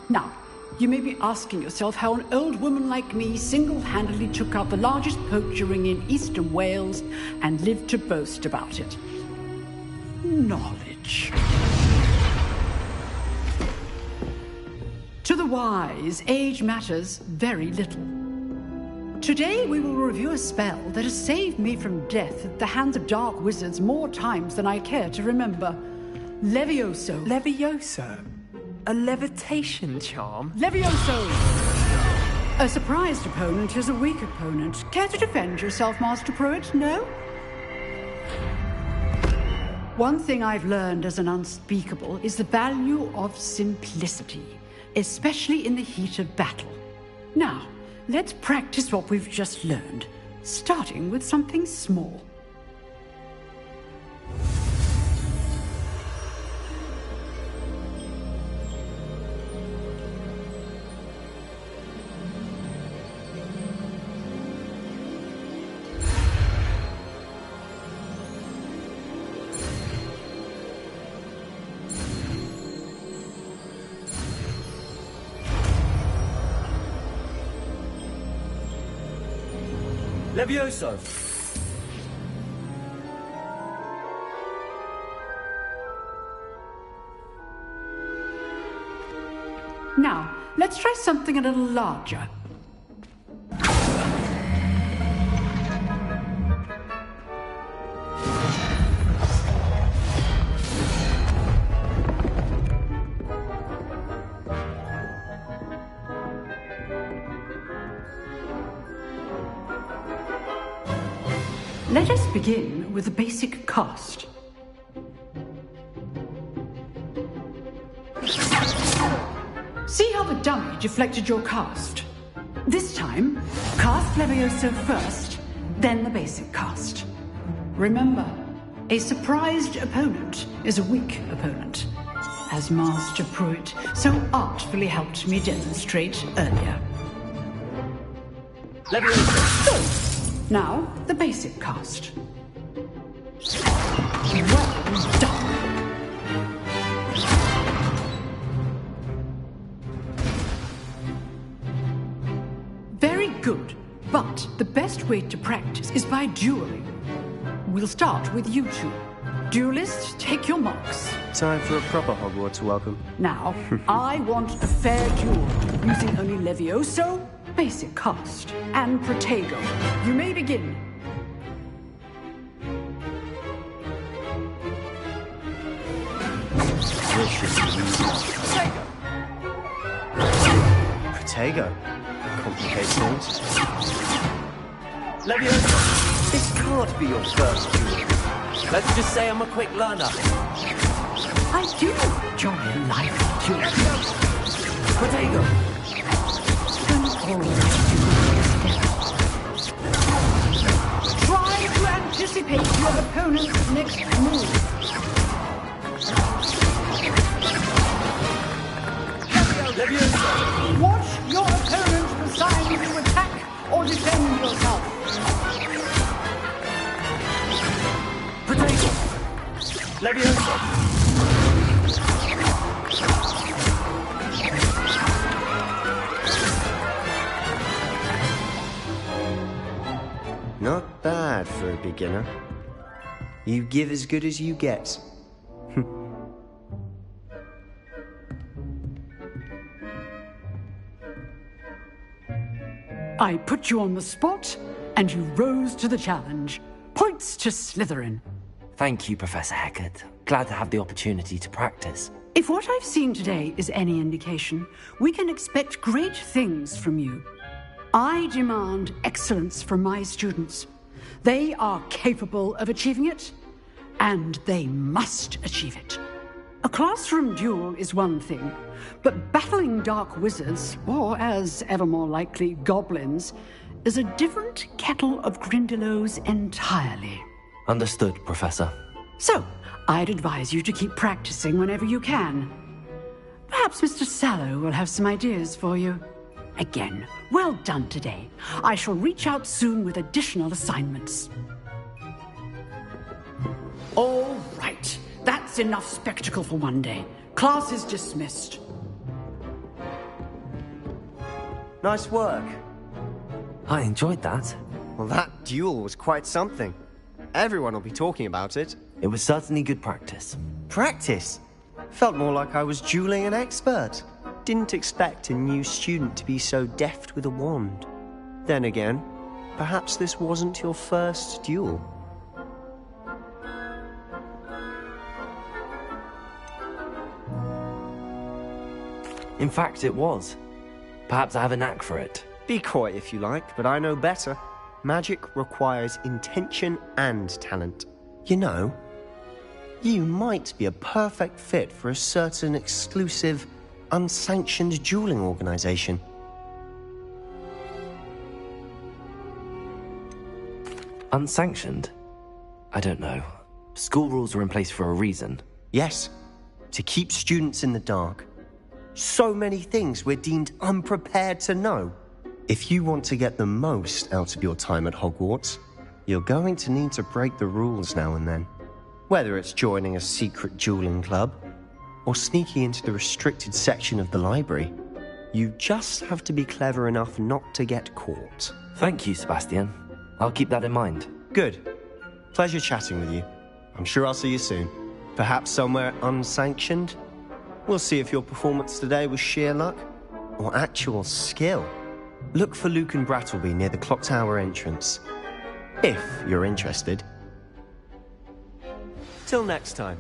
Now, you may be asking yourself how an old woman like me single-handedly took out the largest poacher ring in eastern Wales and lived to boast about it. Knowledge. To the wise, age matters very little. Today we will review a spell that has saved me from death at the hands of dark wizards more times than I care to remember. Levioso. Levioso? A levitation charm? Levioso! A surprised opponent is a weak opponent. Care to defend yourself, Master Pruitt? No? One thing I've learned as an unspeakable is the value of simplicity, especially in the heat of battle. Now, let's practice what we've just learned, starting with something small. Levioso! Now, let's try something a little larger. Let us begin with the basic cast. See how the dummy deflected your cast? This time, cast Levioso first, then the basic cast. Remember, a surprised opponent is a weak opponent, as Master Pruth so artfully helped me demonstrate earlier. Levioso! Now, the basic cast. Well done! Very good, but the best way to practice is by dueling. We'll start with you two. Duelists, take your marks. Time for a proper Hogwarts welcome. Now, I want a fair duel, using only Levioso, basic cast, and Protego. You may begin. Protego. Complicates things. Levioso, this can't be your first duel. Let's just say I'm a quick learner. I do enjoy a lively duel. Protego. Try to anticipate your opponent's next move. Levioso. Watch your opponent decide if you attack or defend yourself. Protego. Levioso. Not bad for a beginner. You give as good as you get. I put you on the spot, and you rose to the challenge. Points to Slytherin. Thank you, Professor Hecat. Glad to have the opportunity to practice. If what I've seen today is any indication, we can expect great things from you. I demand excellence from my students. They are capable of achieving it, and they must achieve it. A classroom duel is one thing, but battling dark wizards, or as ever more likely, goblins, is a different kettle of Grindylows entirely. Understood, Professor. So, I'd advise you to keep practicing whenever you can. Perhaps Mr. Sallow will have some ideas for you. Again, well done today. I shall reach out soon with additional assignments. All right. That's enough spectacle for one day. Class is dismissed. Nice work. I enjoyed that. Well, that duel was quite something. Everyone will be talking about it. It was certainly good practice. Practice? Felt more like I was dueling an expert. Didn't expect a new student to be so deft with a wand. Then again, perhaps this wasn't your first duel. In fact, it was. Perhaps I have a knack for it. Be coy if you like, but I know better. Magic requires intention and talent. You know, you might be a perfect fit for a certain exclusive, unsanctioned dueling organization. Unsanctioned? I don't know. School rules are in place for a reason. Yes, to keep students in the dark. So many things we're deemed unprepared to know. If you want to get the most out of your time at Hogwarts, you're going to need to break the rules now and then. Whether it's joining a secret dueling club, or sneaking into the restricted section of the library, you just have to be clever enough not to get caught. Thank you, Sebastian. I'll keep that in mind. Good. Pleasure chatting with you. I'm sure I'll see you soon. Perhaps somewhere unsanctioned? We'll see if your performance today was sheer luck or actual skill. Look for Luke and Brattleby near the clock tower entrance, if you're interested. Till next time.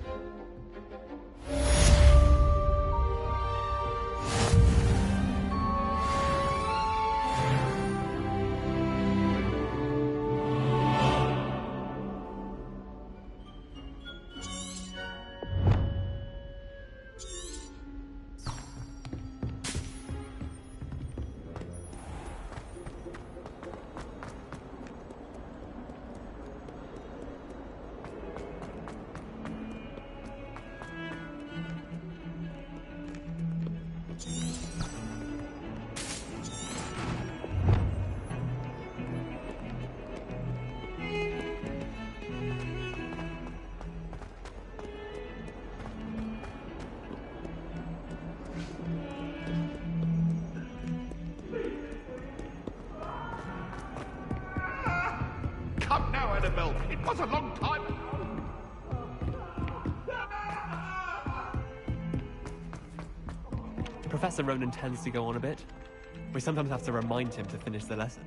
Annabelle. It was a long time ago. Professor Ronan tends to go on a bit. We sometimes have to remind him to finish the lesson.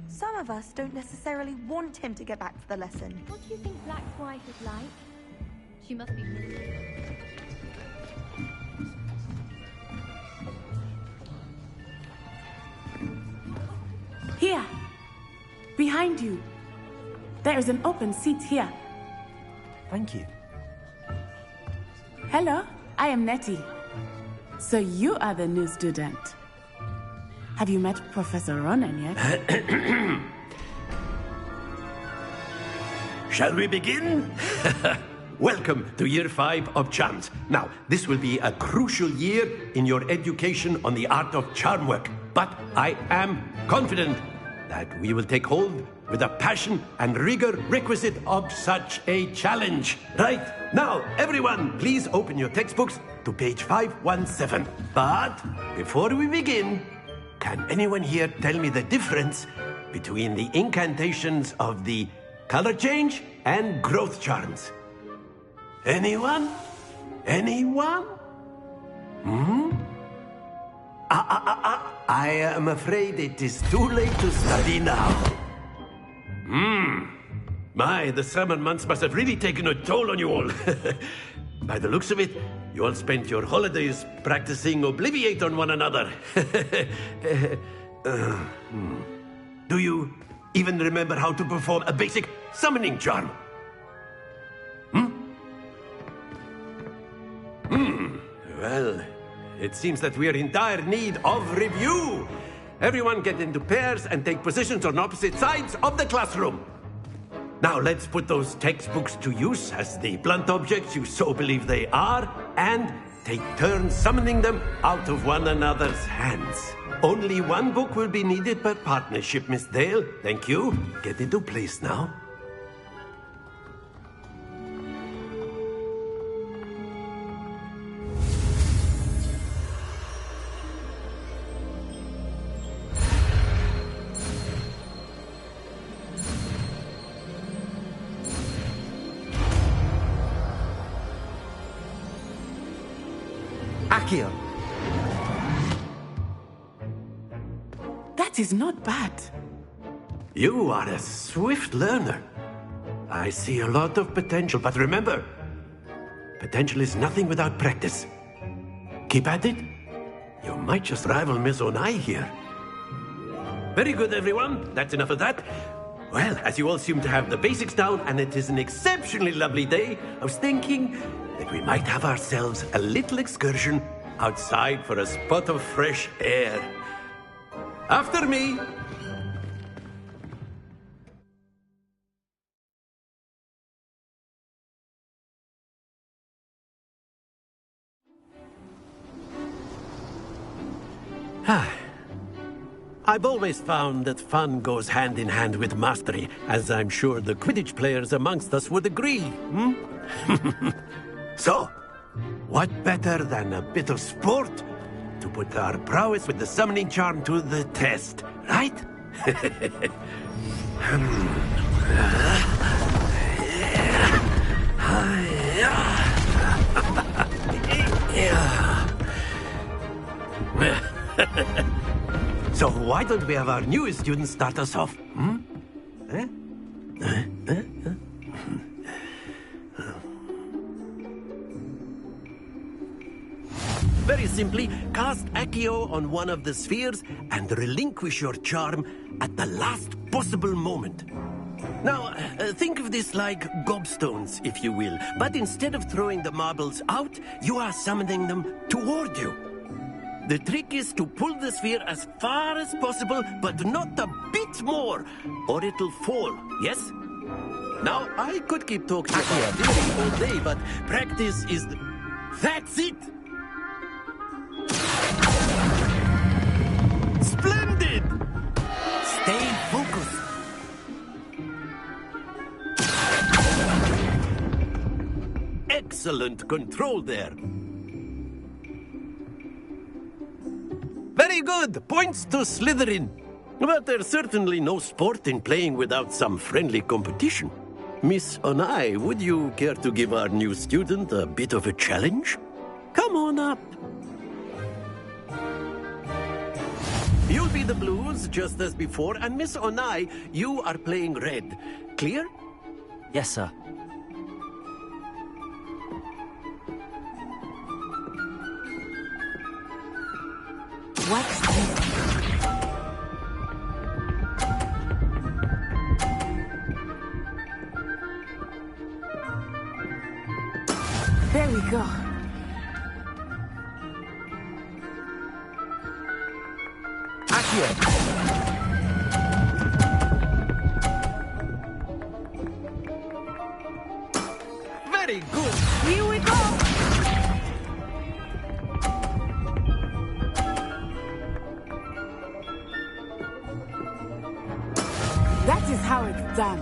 Some of us don't necessarily want him to get back for the lesson. What do you think Black's wife is like? She must be miserable. Here! Behind you! There is an open seat here. Thank you. Hello, I am Nettie. So you are the new student. Have you met Professor Ronan yet? Shall we begin? Welcome to Year 5 of Charms. Now, this will be a crucial year in your education on the art of charm work. But I am confident that we will take hold with the passion and rigor requisite of such a challenge. Right, now, everyone, please open your textbooks to page 517. But before we begin, can anyone here tell me the difference between the incantations of the color change and growth charms? Anyone? Anyone? I am afraid it is too late to study now. My, the summer months must have really taken a toll on you all. By the looks of it, you all spent your holidays practicing Obliviate on one another. Do you even remember how to perform a basic summoning charm? Well, it seems that we are in dire need of review. Everyone get into pairs and take positions on opposite sides of the classroom. Now let's put those textbooks to use as the blunt objects you so believe they are, and take turns summoning them out of one another's hands. Only one book will be needed per partnership, Miss Dale. Thank you. Get into place now. Accio! That is not bad. You are a swift learner. I see a lot of potential, but remember, potential is nothing without practice. Keep at it. You might just rival Miss Onai here. Very good, everyone. That's enough of that. Well, as you all seem to have the basics down, and it is an exceptionally lovely day, I was thinking that we might have ourselves a little excursion outside for a spot of fresh air. After me. I've always found that fun goes hand in hand with mastery, as I'm sure the Quidditch players amongst us would agree. So, what better than a bit of sport to put our prowess with the summoning charm to the test, right? So why don't we have our newest student start us off? Very simply, cast Accio on one of the spheres and relinquish your charm at the last possible moment. Now, think of this like gobstones, if you will, but instead of throwing the marbles out, you are summoning them toward you. The trick is to pull the sphere as far as possible, but not a bit more, or it'll fall, yes? Now, I could keep talking about theory all day, but practice is the... That's it! Splendid! Stay focused. Excellent control there. Very good. Points to Slytherin. But there's certainly no sport in playing without some friendly competition. Miss Onai, would you care to give our new student a bit of a challenge? Come on up. You'll be the blues, just as before, and Miss Onai, you are playing red. Clear? Yes, sir. What's this? There we go. Accio! Very good. Here we go. That is how it's done.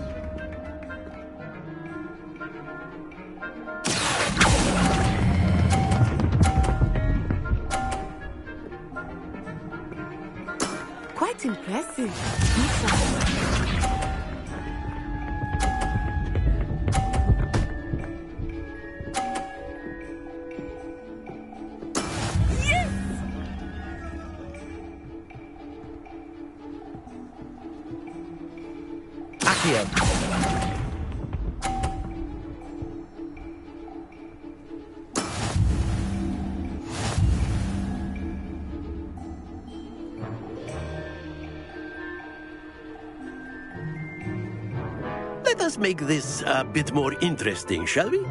Quite impressive. Yes! Accio! Let us make this a bit more interesting, shall we?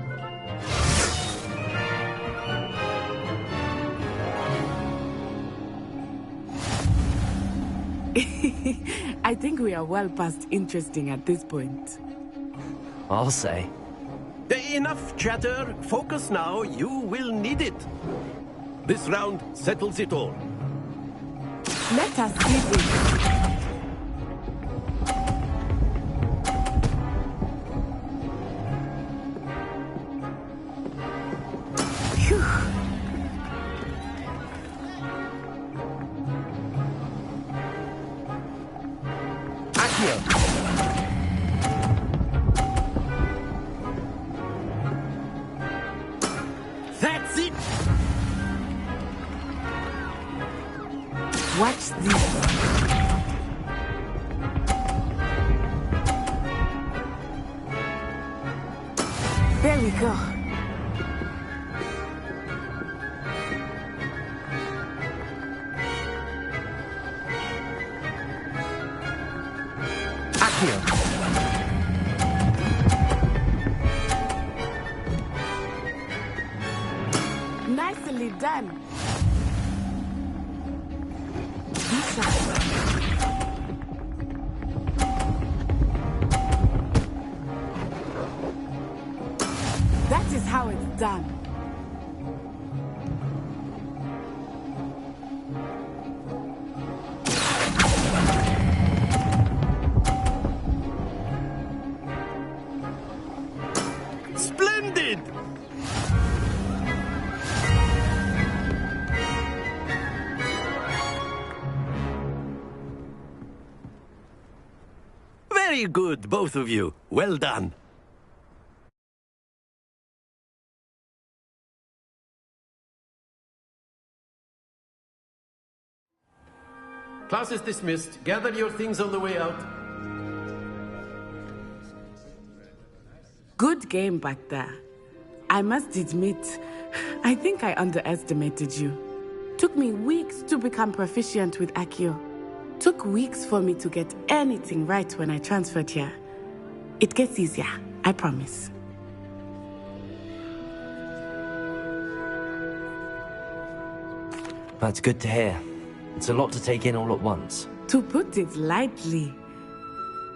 I think we are well past interesting at this point. I'll say. Enough chatter. Focus now. You will need it. This round settles it all. Let us see this. That's it! Watch this. There we go. Nicely done. That is how it's done. Splendid! Very good, both of you. Well done. Class is dismissed. Gather your things on the way out. Good game back there. I must admit, I think I underestimated you. Took me weeks to become proficient with Accio. Took weeks for me to get anything right when I transferred here. It gets easier, I promise. That's good to hear. It's a lot to take in all at once. To put it lightly,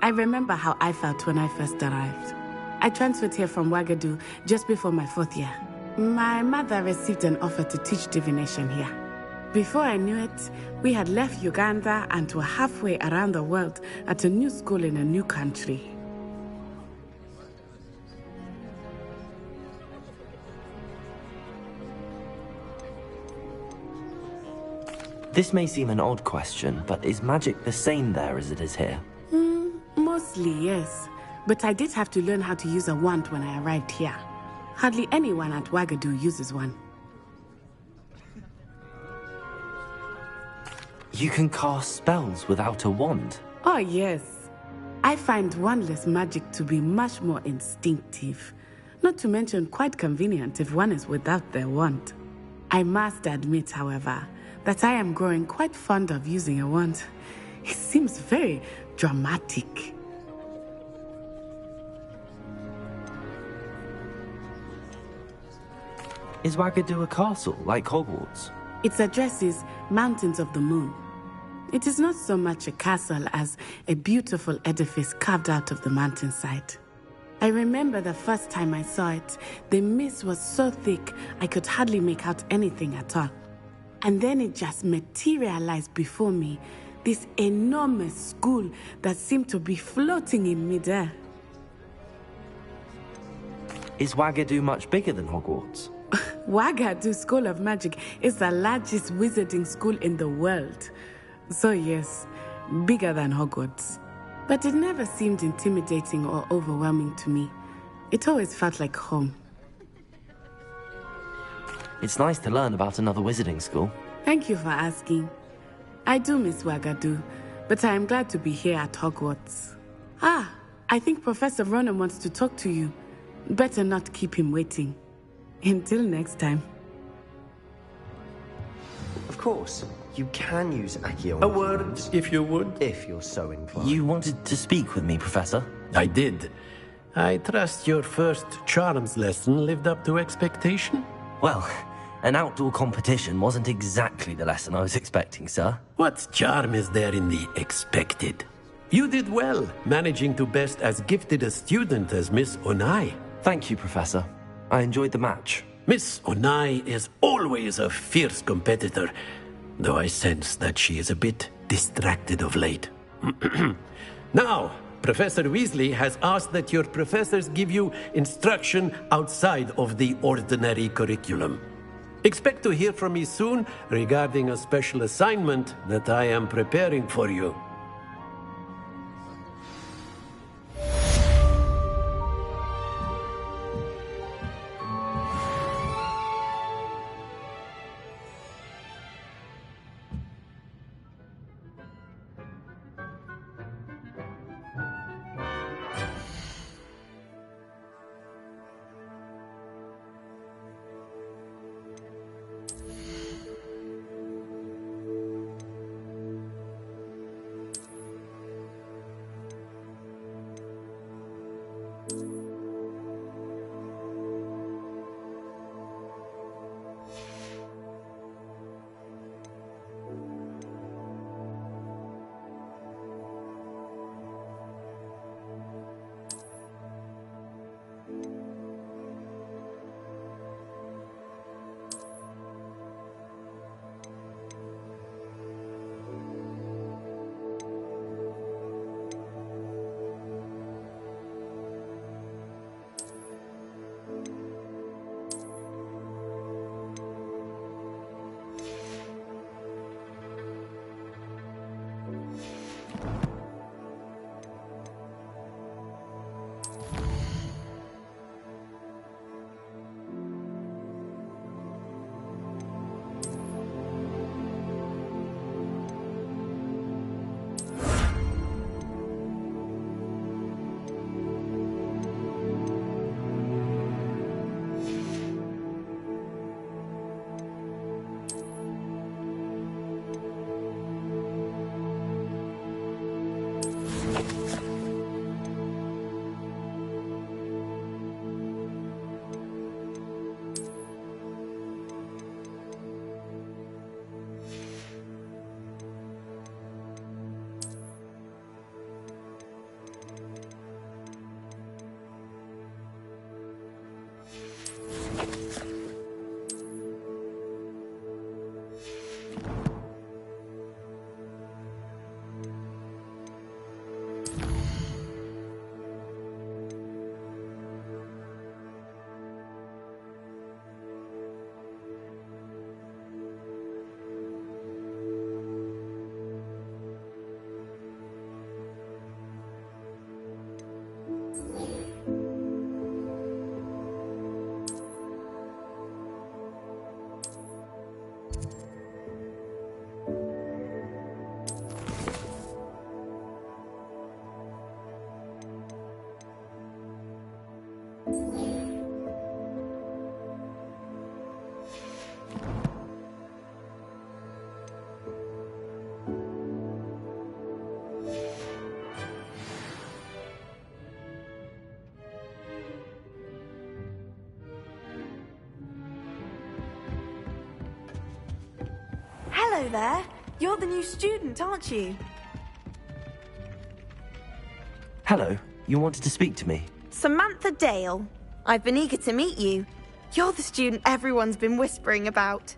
I remember how I felt when I first arrived. I transferred here from Ouagadougou just before my 4th year. My mother received an offer to teach divination here. Before I knew it, we had left Uganda and were halfway around the world at a new school in a new country. This may seem an odd question, but is magic the same there as it is here? Mostly, yes. But I did have to learn how to use a wand when I arrived here. Hardly anyone at Ouagadougou uses one. You can cast spells without a wand? Oh, yes. I find wandless magic to be much more instinctive. Not to mention quite convenient if one is without their wand. I must admit, however, that I am growing quite fond of using a wand. It seems very dramatic. Is Ouagadougou a castle, like Hogwarts? Its address is Mountains of the Moon. It is not so much a castle as a beautiful edifice carved out of the mountainside. I remember the first time I saw it, the mist was so thick I could hardly make out anything at all. And then it just materialized before me, this enormous school that seemed to be floating in midair. Is Ouagadougou much bigger than Hogwarts? Ouagadougou School of Magic is the largest wizarding school in the world. So yes, bigger than Hogwarts. But it never seemed intimidating or overwhelming to me. It always felt like home. It's nice to learn about another wizarding school. Thank you for asking. I do miss Ouagadougou, but I am glad to be here at Hogwarts. Ah, I think Professor Ronan wants to talk to you. Better not keep him waiting. Until next time. Of course, you can use Accio. A word, if you would. If you're so inclined. You wanted to speak with me, Professor? I did. I trust your first charms lesson lived up to expectation? Well, an outdoor competition wasn't exactly the lesson I was expecting, sir. What charm is there in the expected? You did well, managing to best as gifted a student as Miss Onai. Thank you, Professor. I enjoyed the match. Miss Onai is always a fierce competitor, though I sense that she is a bit distracted of late. Now, Professor Weasley has asked that your professors give you instruction outside of the ordinary curriculum. Expect to hear from me soon regarding a special assignment that I am preparing for you. Hello there. You're the new student, aren't you? Hello, you wanted to speak to me? Samantha Dale. I've been eager to meet you. You're the student everyone's been whispering about.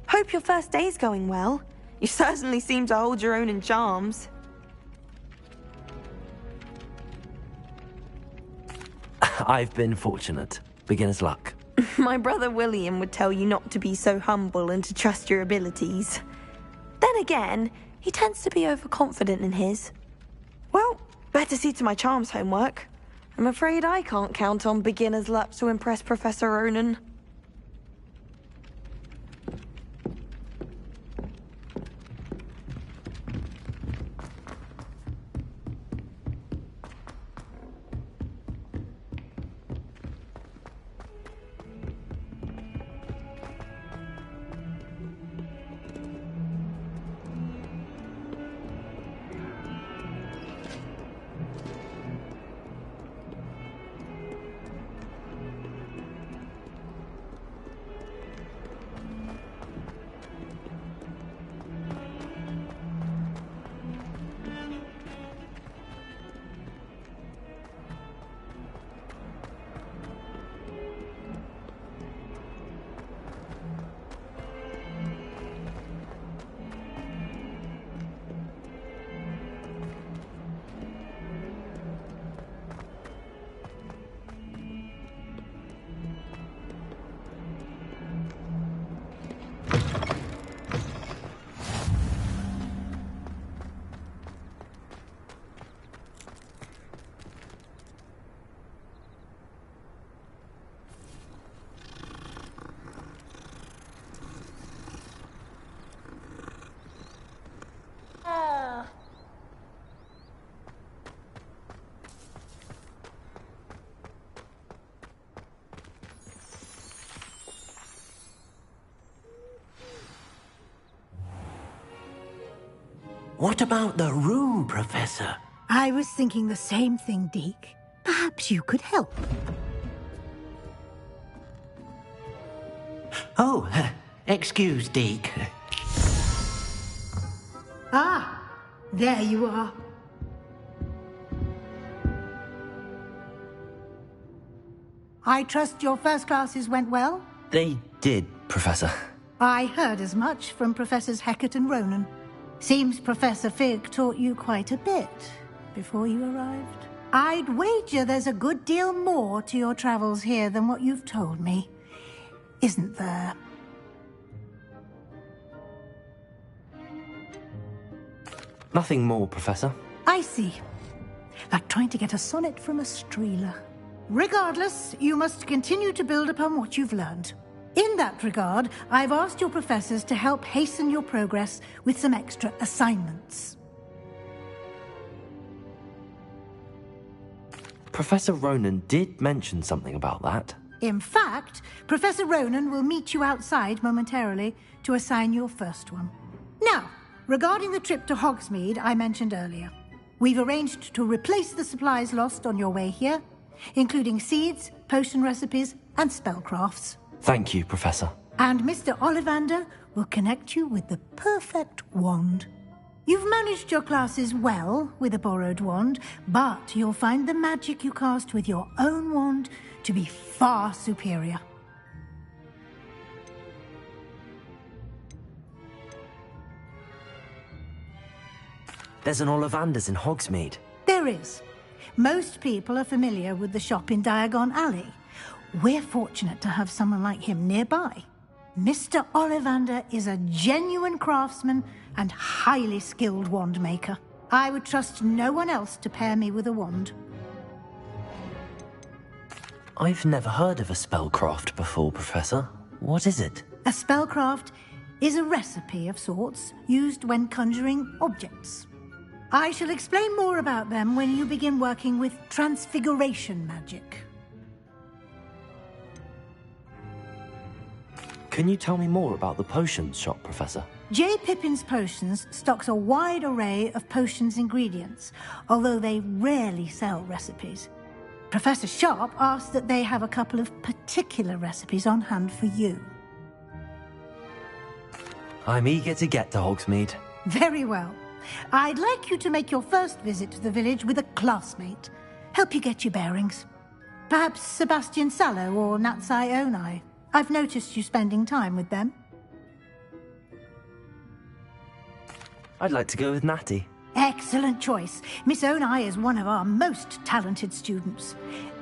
Hope your first day's going well. You certainly seem to hold your own in charms. I've been fortunate. Beginner's luck. My brother William would tell you not to be so humble and to trust your abilities. Then again, he tends to be overconfident in his. Well, better see to my charms homework. I'm afraid I can't count on beginner's luck to impress Professor Ronan. What about the room, Professor? I was thinking the same thing, Deke. Perhaps you could help. Oh, excuse, Deke. Ah, there you are. I trust your first classes went well? They did, Professor. I heard as much from Professors Hecat and Ronan. Seems Professor Fig taught you quite a bit before you arrived. I'd wager there's a good deal more to your travels here than what you've told me, isn't there? Nothing more, Professor. I see. Like trying to get a sonnet from a streeler. Regardless, you must continue to build upon what you've learned. In that regard, I've asked your professors to help hasten your progress with some extra assignments. Professor Ronan did mention something about that. In fact, Professor Ronan will meet you outside momentarily to assign your first one. Now, regarding the trip to Hogsmeade I mentioned earlier, we've arranged to replace the supplies lost on your way here, including seeds, potion recipes, and spellcrafts. Thank you, Professor. And Mr. Ollivander will connect you with the perfect wand. You've managed your classes well with a borrowed wand, but you'll find the magic you cast with your own wand to be far superior. There's an Ollivander's in Hogsmeade. There is. Most people are familiar with the shop in Diagon Alley. We're fortunate to have someone like him nearby. Mr. Ollivander is a genuine craftsman and highly skilled wand maker. I would trust no one else to pair me with a wand. I've never heard of a spellcraft before, Professor. What is it? A spellcraft is a recipe of sorts used when conjuring objects. I shall explain more about them when you begin working with transfiguration magic. Can you tell me more about the potions shop, Professor? J. Pippin's Potions stocks a wide array of potions ingredients, although they rarely sell recipes. Professor Sharp asked that they have a couple of particular recipes on hand for you. I'm eager to get to Hogsmeade. Very well. I'd like you to make your first visit to the village with a classmate. Help you get your bearings. Perhaps Sebastian Sallow or Natsai Onai. I've noticed you spending time with them. I'd like to go with Natty. Excellent choice. Miss Onai is one of our most talented students.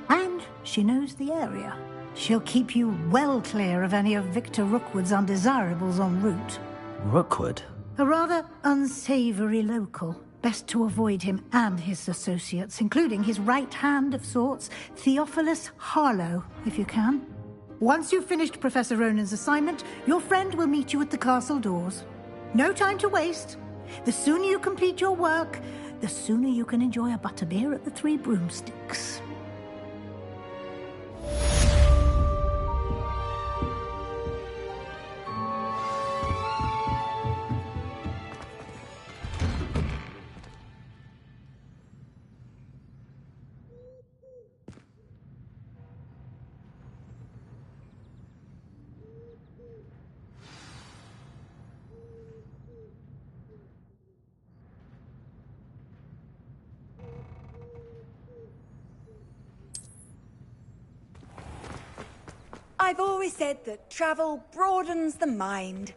And she knows the area. She'll keep you well clear of any of Victor Rookwood's undesirables en route. Rookwood? A rather unsavory local. Best to avoid him and his associates, including his right hand of sorts, Theophilus Harlow, if you can. Once you've finished Professor Ronan's assignment, your friend will meet you at the castle doors. No time to waste. The sooner you complete your work, the sooner you can enjoy a butterbeer at the Three Broomsticks. I've always said that travel broadens the mind.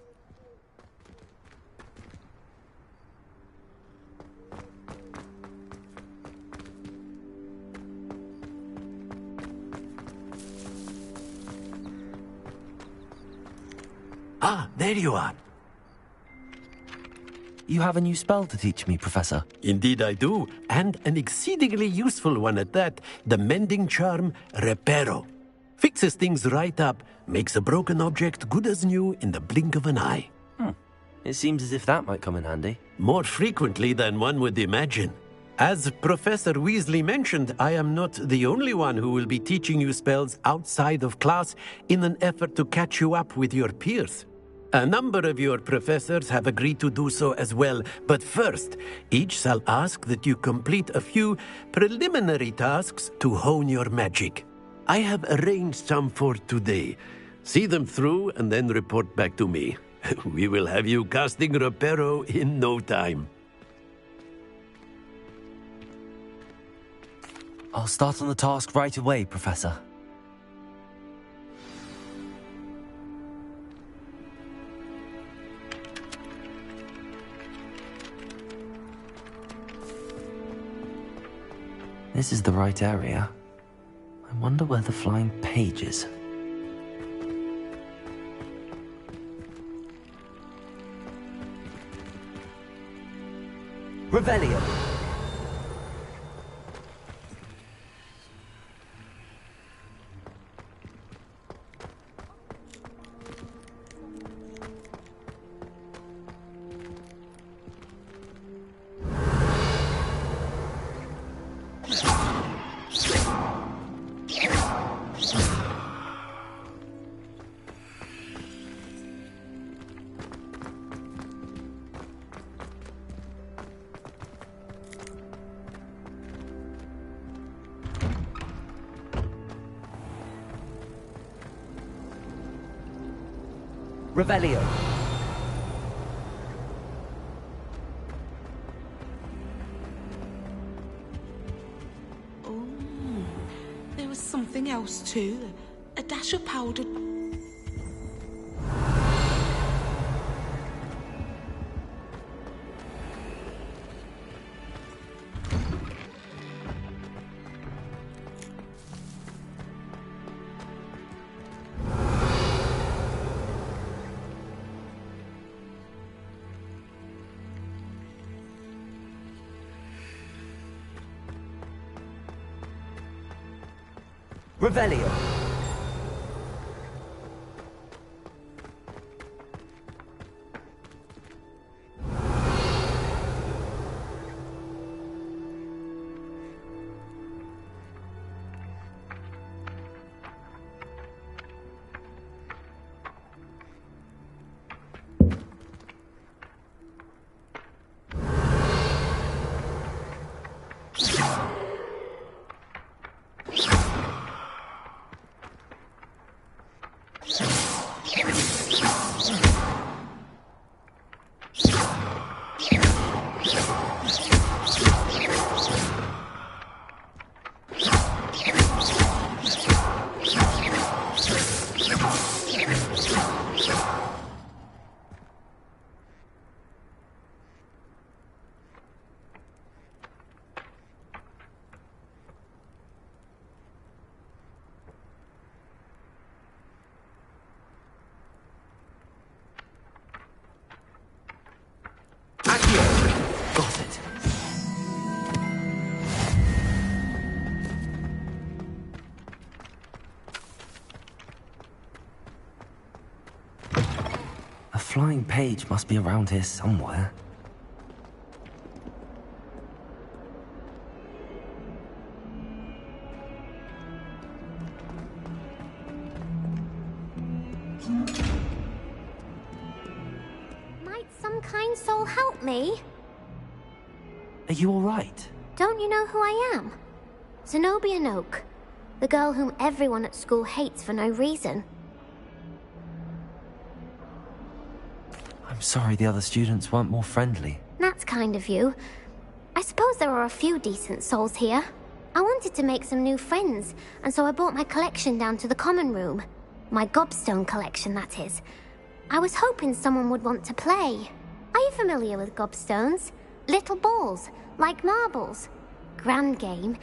Ah, there you are. You have a new spell to teach me, Professor. Indeed I do, and an exceedingly useful one at that. The mending charm, Reparo. Fixes things right up, makes a broken object good as new in the blink of an eye. It seems as if that might come in handy. More frequently than one would imagine. As Professor Weasley mentioned, I am not the only one who will be teaching you spells outside of class in an effort to catch you up with your peers. A number of your professors have agreed to do so as well, but first, each shall ask that you complete a few preliminary tasks to hone your magic. I have arranged some for today. See them through and then report back to me. We will have you casting Reparo in no time. I'll start on the task right away, Professor. This is the right area. I wonder where the flying page is. Revelio! Revelio. Oh, there was something else too. A dash of powdered... Revelio. flying page must be around here somewhere. Might some kind soul help me? Are you alright? Don't you know who I am? Zenobia Noak, the girl whom everyone at school hates for no reason. I'm sorry the other students weren't more friendly. That's kind of you. I suppose there are a few decent souls here. I wanted to make some new friends, and so I brought my collection down to the common room. My gobstone collection, that is. I was hoping someone would want to play. Are you familiar with gobstones? Little balls, like marbles. Grand game.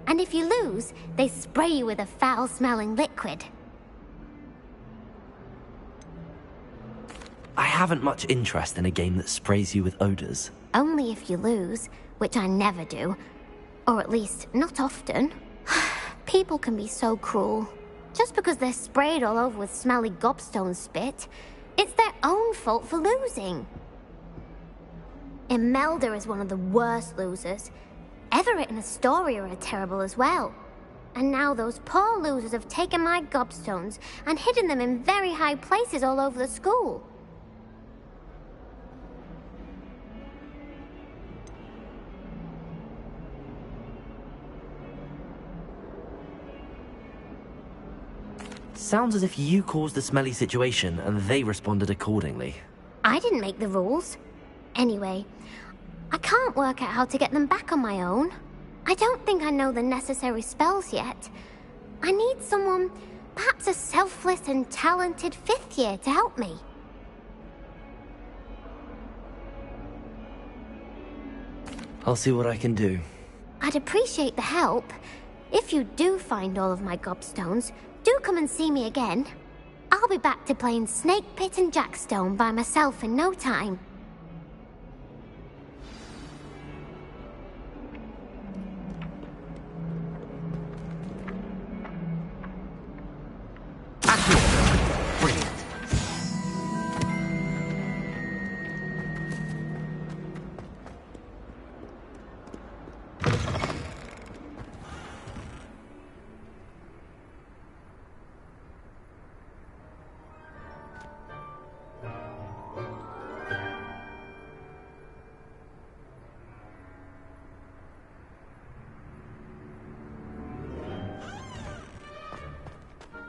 And if you lose, they spray you with a foul-smelling liquid. I haven't much interest in a game that sprays you with odors. Only if you lose, which I never do. Or at least, not often. People can be so cruel. Just because they're sprayed all over with smelly gobstone spit, it's their own fault for losing. Imelda is one of the worst losers. Everett and Astoria are terrible as well. And now those poor losers have taken my gobstones and hidden them in very high places all over the school. Sounds as if you caused the smelly situation and they responded accordingly. I didn't make the rules. Anyway, I can't work out how to get them back on my own. I don't think I know the necessary spells yet. I need someone, perhaps a selfless and talented fifth year to help me. I'll see what I can do. I'd appreciate the help. If you do find all of my gobstones, do come and see me again. I'll be back to playing Snake Pit and Jackstone by myself in no time.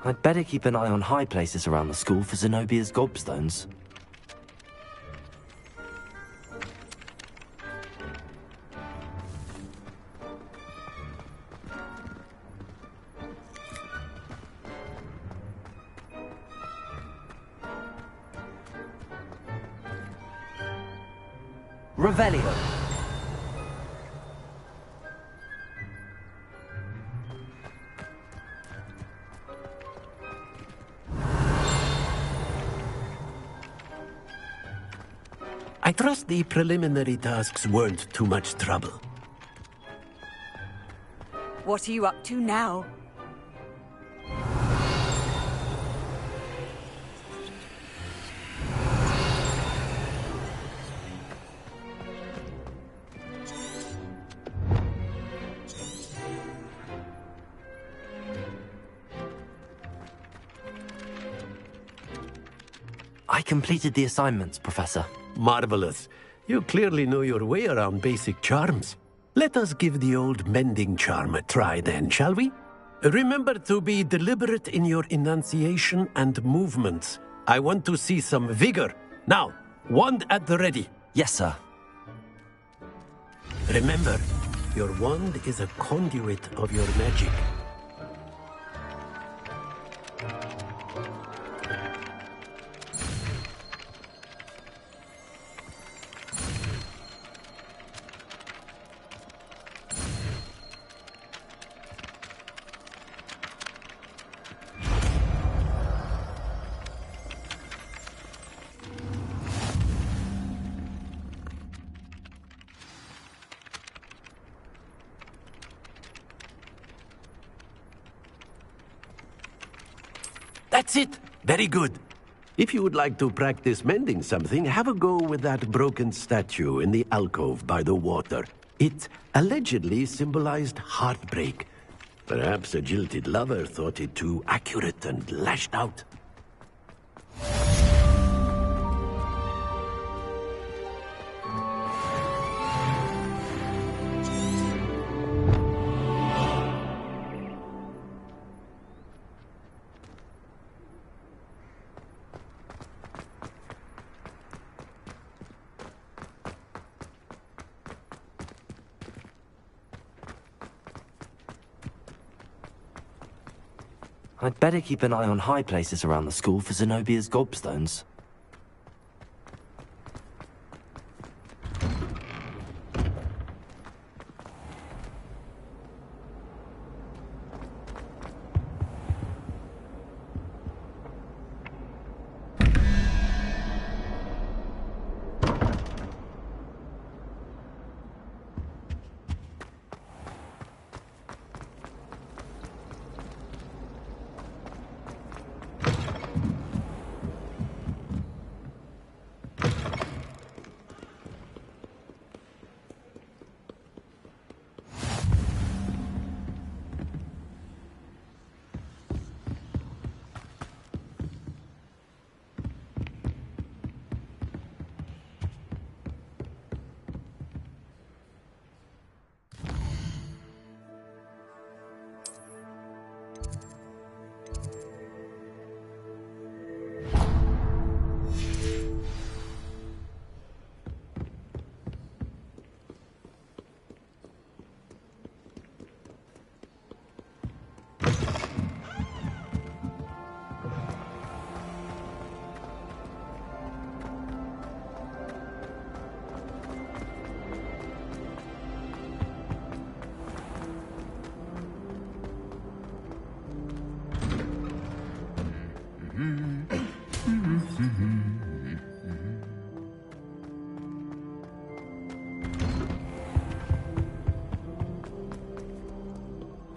I'd better keep an eye on high places around the school for Zenobia's gobstones. Revelio. I trust the preliminary tasks weren't too much trouble. What are you up to now? I completed the assignments, Professor. Marvelous. You clearly know your way around basic charms. Let us give the old mending charm a try then, shall we? Remember to be deliberate in your enunciation and movements. I want to see some vigor. Now, wand at the ready. Yes, sir. Remember, your wand is a conduit of your magic. That's it. Very good. If you would like to practice mending something, have a go with that broken statue in the alcove by the water. It allegedly symbolized heartbreak. Perhaps a jilted lover thought it too accurate and lashed out. I'd better keep an eye on high places around the school for Zenobia's gobstones.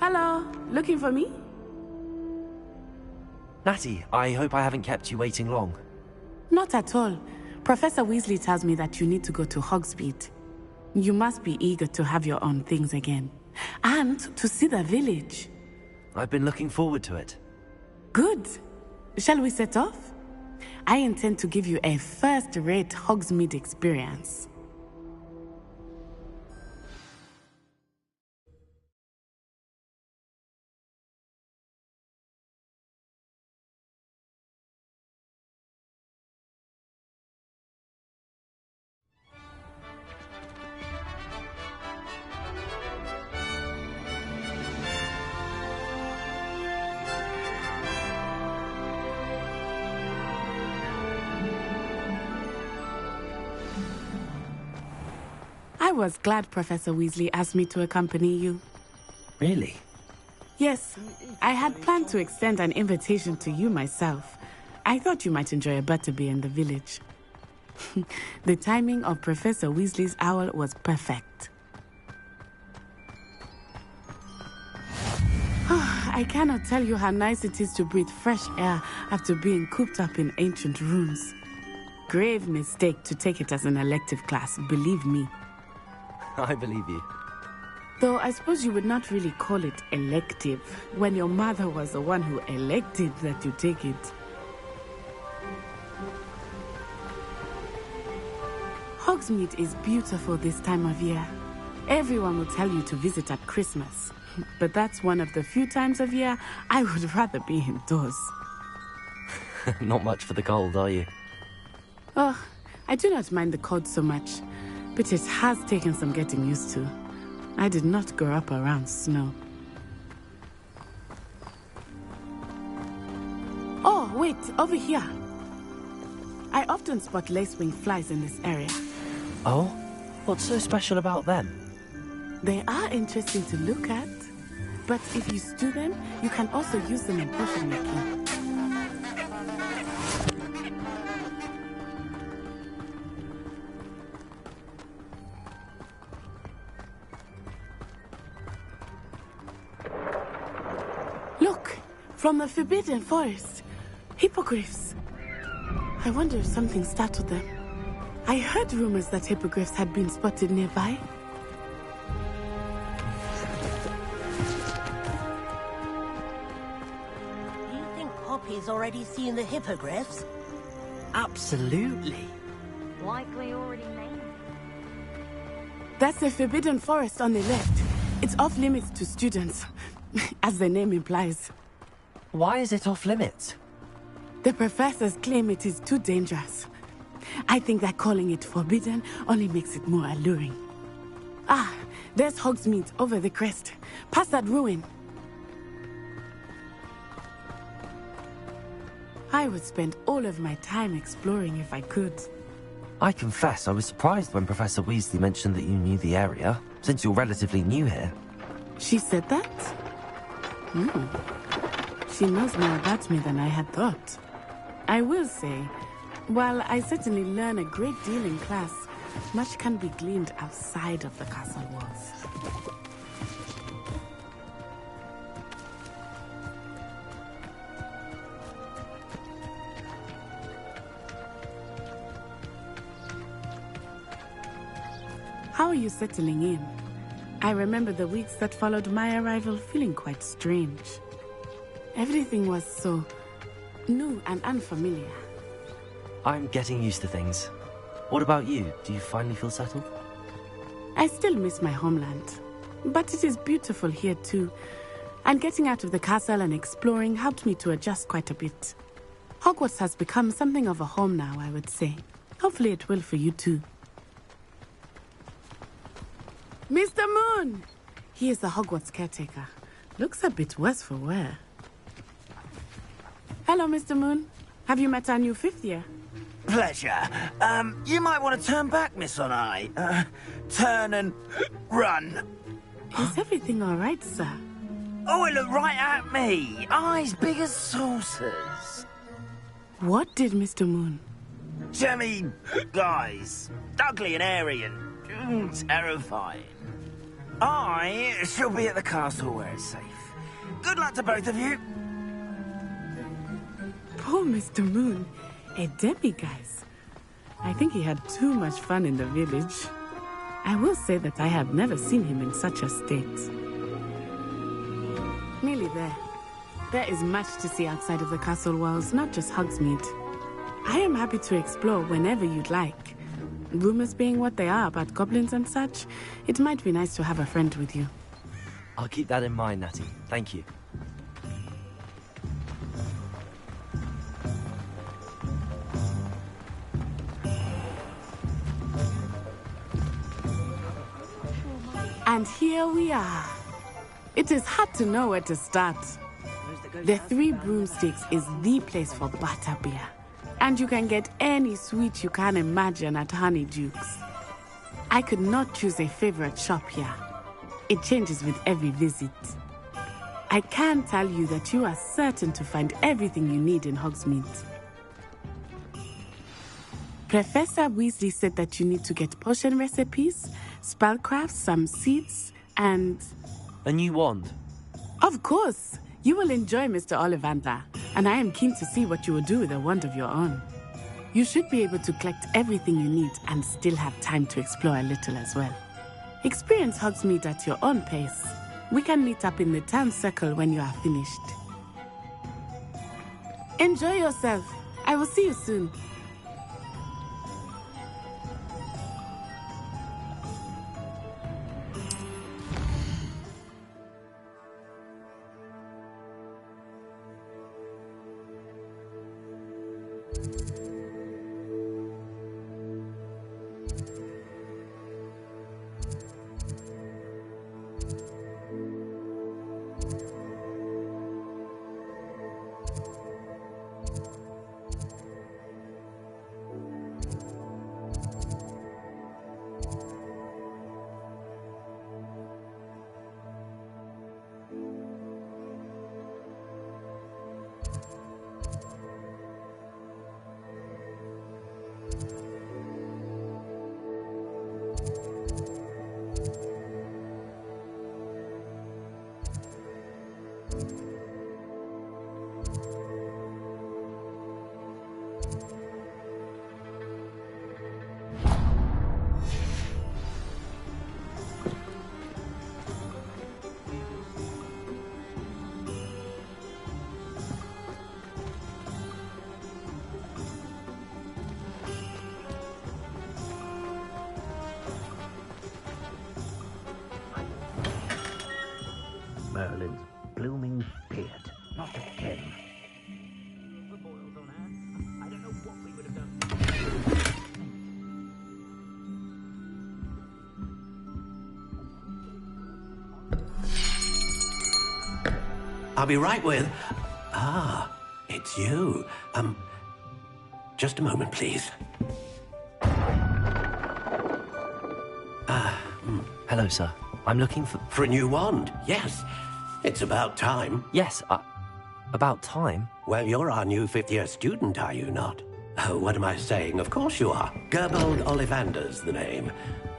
Hello, looking for me? Natty, I hope I haven't kept you waiting long. Not at all. Professor Weasley tells me that you need to go to Hogsmeade. You must be eager to have your own things again. And to see the village. I've been looking forward to it. Good. Shall we set off? I intend to give you a first-rate Hogsmeade experience. I was glad Professor Weasley asked me to accompany you. Really? Yes, I had planned to extend an invitation to you myself. I thought you might enjoy a butterbeer in the village. The timing of Professor Weasley's owl was perfect. I cannot tell you how nice it is to breathe fresh air after being cooped up in ancient rooms. Grave mistake to take it as an elective class, believe me. I believe you. Though I suppose you would not really call it elective when your mother was the one who elected that you take it. Hogsmeade is beautiful this time of year. Everyone will tell you to visit at Christmas. But that's one of the few times of year I would rather be indoors. Not much for the cold, are you? Oh, I do not mind the cold so much. But it has taken some getting used to. I did not grow up around snow. Oh, wait, over here. I often spot lacewing flies in this area. Oh? What's so special about them? They are interesting to look at. But if you stew them, you can also use them in potion making. Look, from the Forbidden Forest. Hippogriffs. I wonder if something startled them. I heard rumors that hippogriffs had been spotted nearby. Do you think Poppy's already seen the hippogriffs? Absolutely. Likely already named. That's the Forbidden Forest on the left. It's off limits to students, as the name implies. Why is it off limits? The professors claim it is too dangerous. I think that calling it forbidden only makes it more alluring. Ah, there's Hogsmeade over the crest. Past that ruin. I would spend all of my time exploring if I could. I confess I was surprised when Professor Weasley mentioned that you knew the area, since you're relatively new here. She said that? She knows more about me than I had thought. I will say, while I certainly learn a great deal in class, much can be gleaned outside of the castle walls. How are you settling in? I remember the weeks that followed my arrival feeling quite strange. Everything was so new and unfamiliar. I'm getting used to things. What about you? Do you finally feel settled? I still miss my homeland, but it is beautiful here too. And getting out of the castle and exploring helped me to adjust quite a bit. Hogwarts has become something of a home now, I would say. Hopefully it will for you too. Mr. Moon! He is the Hogwarts caretaker. Looks a bit worse for wear. Hello, Mr. Moon. Have you met our new 5th year? Pleasure. You might want to turn back, Miss Onai. Turn and run. Is everything all right, sir? Oh, it looked right at me. Eyes big as saucers. What did Mr. Moon? Jemmy, guys. Ugly and airy and terrifying. I shall be at the castle where it's safe. Good luck to both of you. Poor Mr. Moon. A demiguise. I think he had too much fun in the village. I will say that I have never seen him in such a state. Nearly there. There is much to see outside of the castle walls, not just Hogsmeade. I am happy to explore whenever you'd like. Rumors being what they are about goblins and such, it might be nice to have a friend with you. I'll keep that in mind, Natty. Thank you. And here we are. It is hard to know where to start. The Three Broomsticks is the place for butterbeer. And you can get any sweet you can imagine at Honeydukes. I could not choose a favorite shop here. It changes with every visit. I can tell you that you are certain to find everything you need in Hogsmeade. Professor Weasley said that you need to get potion recipes, spellcrafts, some seeds, and... A new wand? Of course! You will enjoy Mr. Ollivander, and I am keen to see what you will do with a wand of your own. You should be able to collect everything you need and still have time to explore a little as well. Experience Hogsmeade at your own pace. We can meet up in the town circle when you are finished. Enjoy yourself. I will see you soon. Merlin's blooming beard. Not again. I'll be right with... Ah, it's you. Just a moment, please. Hello, sir. I'm looking for... For a new wand, yes. It's about time. Yes, about time? Well, you're our new fifth-year student, are you not? Oh, what am I saying? Of course you are. Gerbold Ollivander's the name.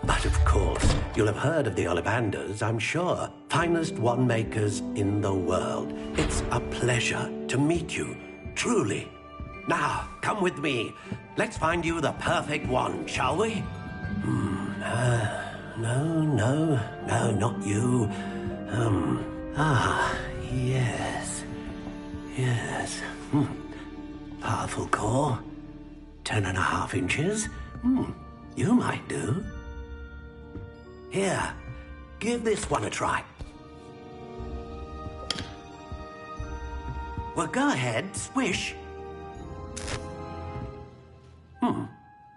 But of course, you'll have heard of the Ollivanders, I'm sure. Finest wand makers in the world. It's a pleasure to meet you, truly. Now, come with me. Let's find you the perfect wand, shall we? No, not you. Yes. Powerful core. 10.5 inches. You might do. Here, give this one a try. Well, go ahead, swish.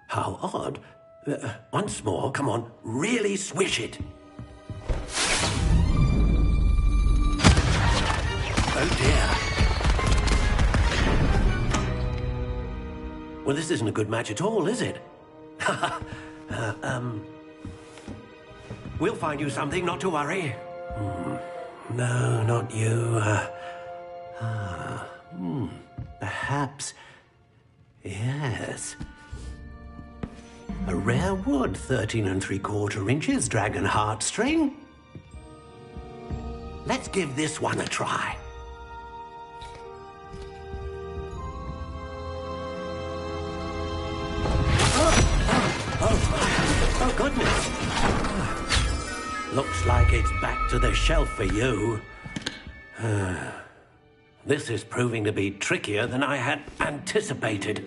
How odd. Once more, come on, really swish it. Oh dear. Well, this isn't a good match at all, is it? We'll find you something, not to worry. No, not you. Perhaps... Yes. A rare wood, 13 3/4 inches, dragon heartstring. Let's give this one a try. Oh, goodness. Looks like it's back to the shelf for you. This is proving to be trickier than I had anticipated.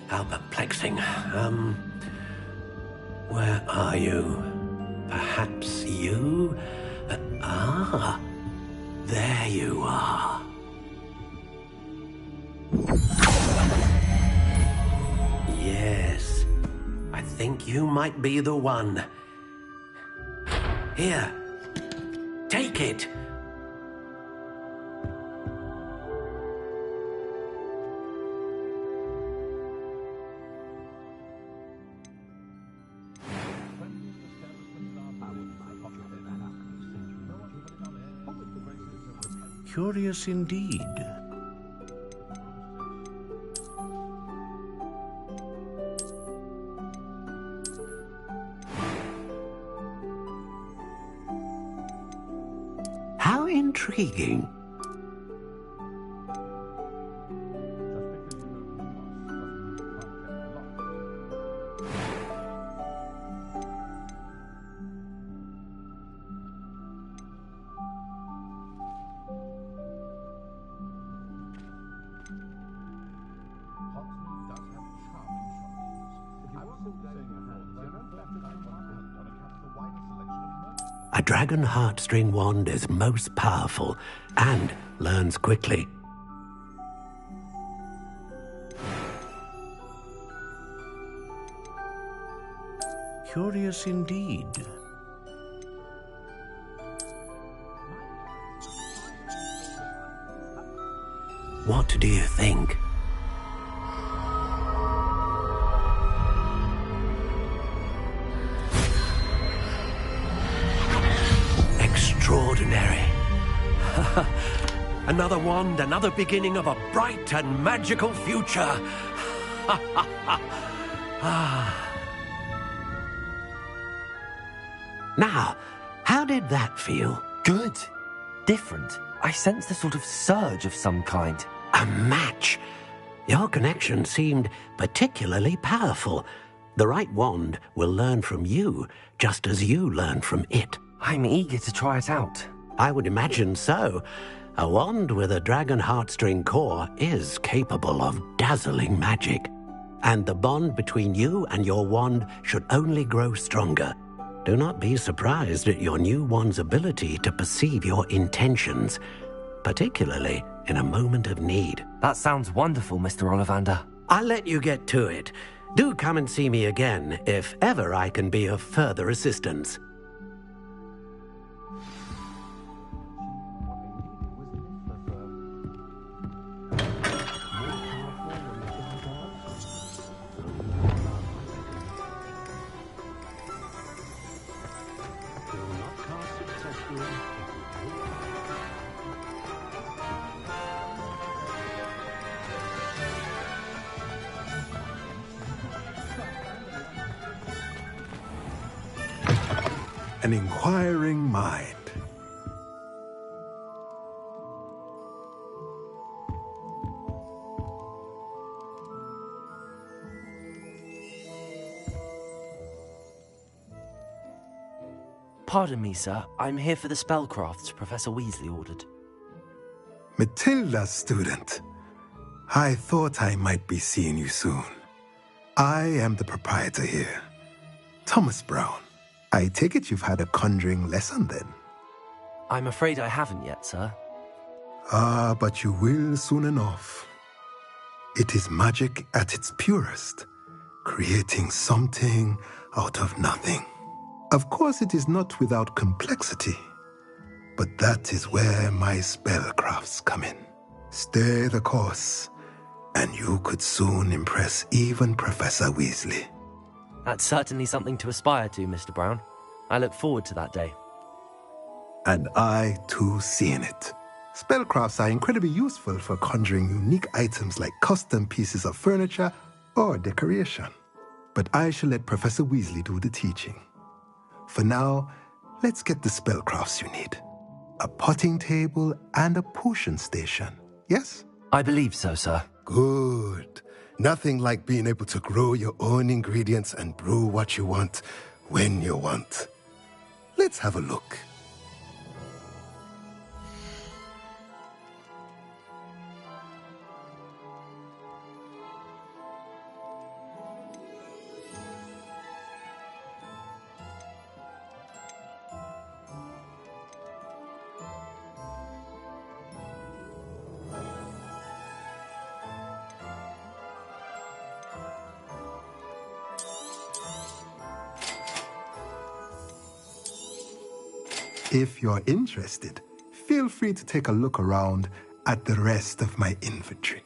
How perplexing. Where are you? Perhaps you? There you are. Yes, I think you might be the one. Here, take it. Curious indeed. How intriguing. A dragon heartstring wand is most powerful and learns quickly. Curious indeed. What do you think? Extraordinary. Another wand, another beginning of a bright and magical future. Now, how did that feel? Good. Different. I sensed a sort of surge of some kind. A match. Your connection seemed particularly powerful. The right wand will learn from you, just as you learn from it. I'm eager to try it out. I would imagine so. A wand with a dragon heartstring core is capable of dazzling magic. And the bond between you and your wand should only grow stronger. Do not be surprised at your new one's ability to perceive your intentions, particularly in a moment of need. That sounds wonderful, Mr. Ollivander. I'll let you get to it. Do come and see me again if ever I can be of further assistance. An inquiring mind. Pardon me, sir. I'm here for the spellcrafts Professor Weasley ordered. Matilda, student. I thought I might be seeing you soon. I am the proprietor here, Thomas Brown. I take it you've had a conjuring lesson then? I'm afraid I haven't yet, sir. Ah, but you will soon enough. It is magic at its purest, creating something out of nothing. Of course, it is not without complexity, but that is where my spellcrafts come in. Stay the course, and you could soon impress even Professor Weasley. That's certainly something to aspire to, Mr. Brown. I look forward to that day. And I, too, seeing it. Spellcrafts are incredibly useful for conjuring unique items like custom pieces of furniture or decoration. But I shall let Professor Weasley do the teaching. For now, let's get the spellcrafts you need. A potting table and a potion station, yes? I believe so, sir. Good. Nothing like being able to grow your own ingredients and brew what you want, when you want. Let's have a look. If you're interested, feel free to take a look around at the rest of my inventory.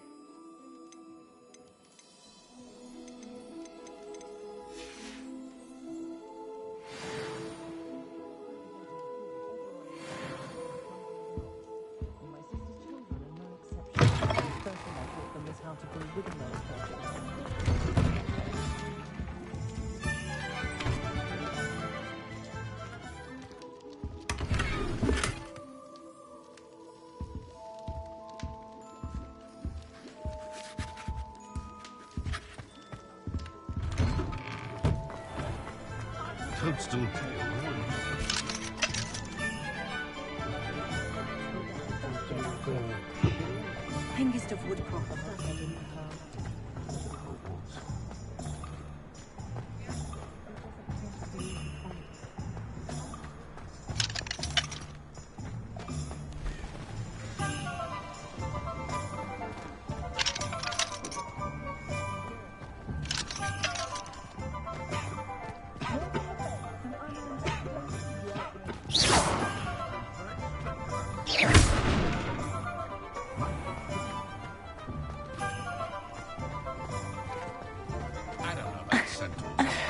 Toadstool Hengist of Woodcroft.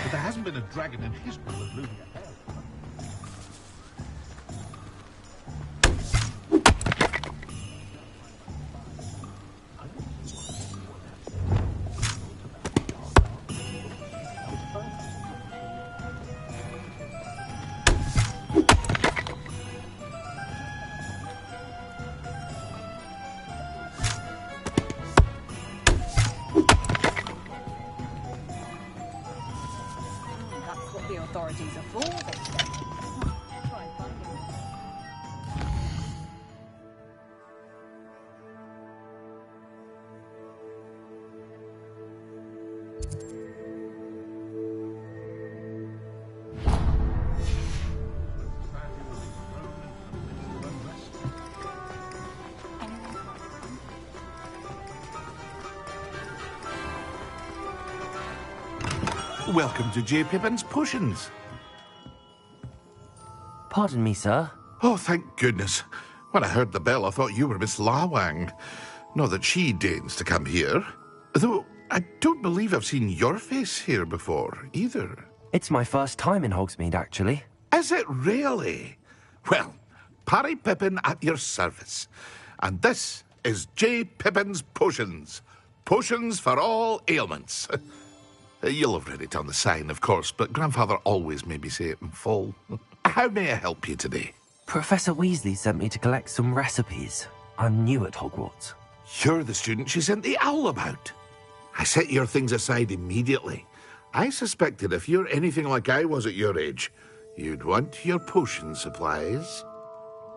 But there hasn't been a dragon in history with moving ahead. The authorities are for. Welcome to J. Pippin's Potions. Pardon me, sir. Oh, thank goodness. When I heard the bell, I thought you were Miss Lawang. Not that she deigns to come here. Though, I don't believe I've seen your face here before, either. It's my first time in Hogsmeade, actually. Is it really? Well, Parry Pippin at your service. And this is J. Pippin's Potions. Potions for all ailments. You'll have read it on the sign, of course, but Grandfather always made me say it in full. How may I help you today? Professor Weasley sent me to collect some recipes. I'm new at Hogwarts. You're the student she sent the owl about. I set your things aside immediately. I suspected if you're anything like I was at your age, you'd want your potion supplies.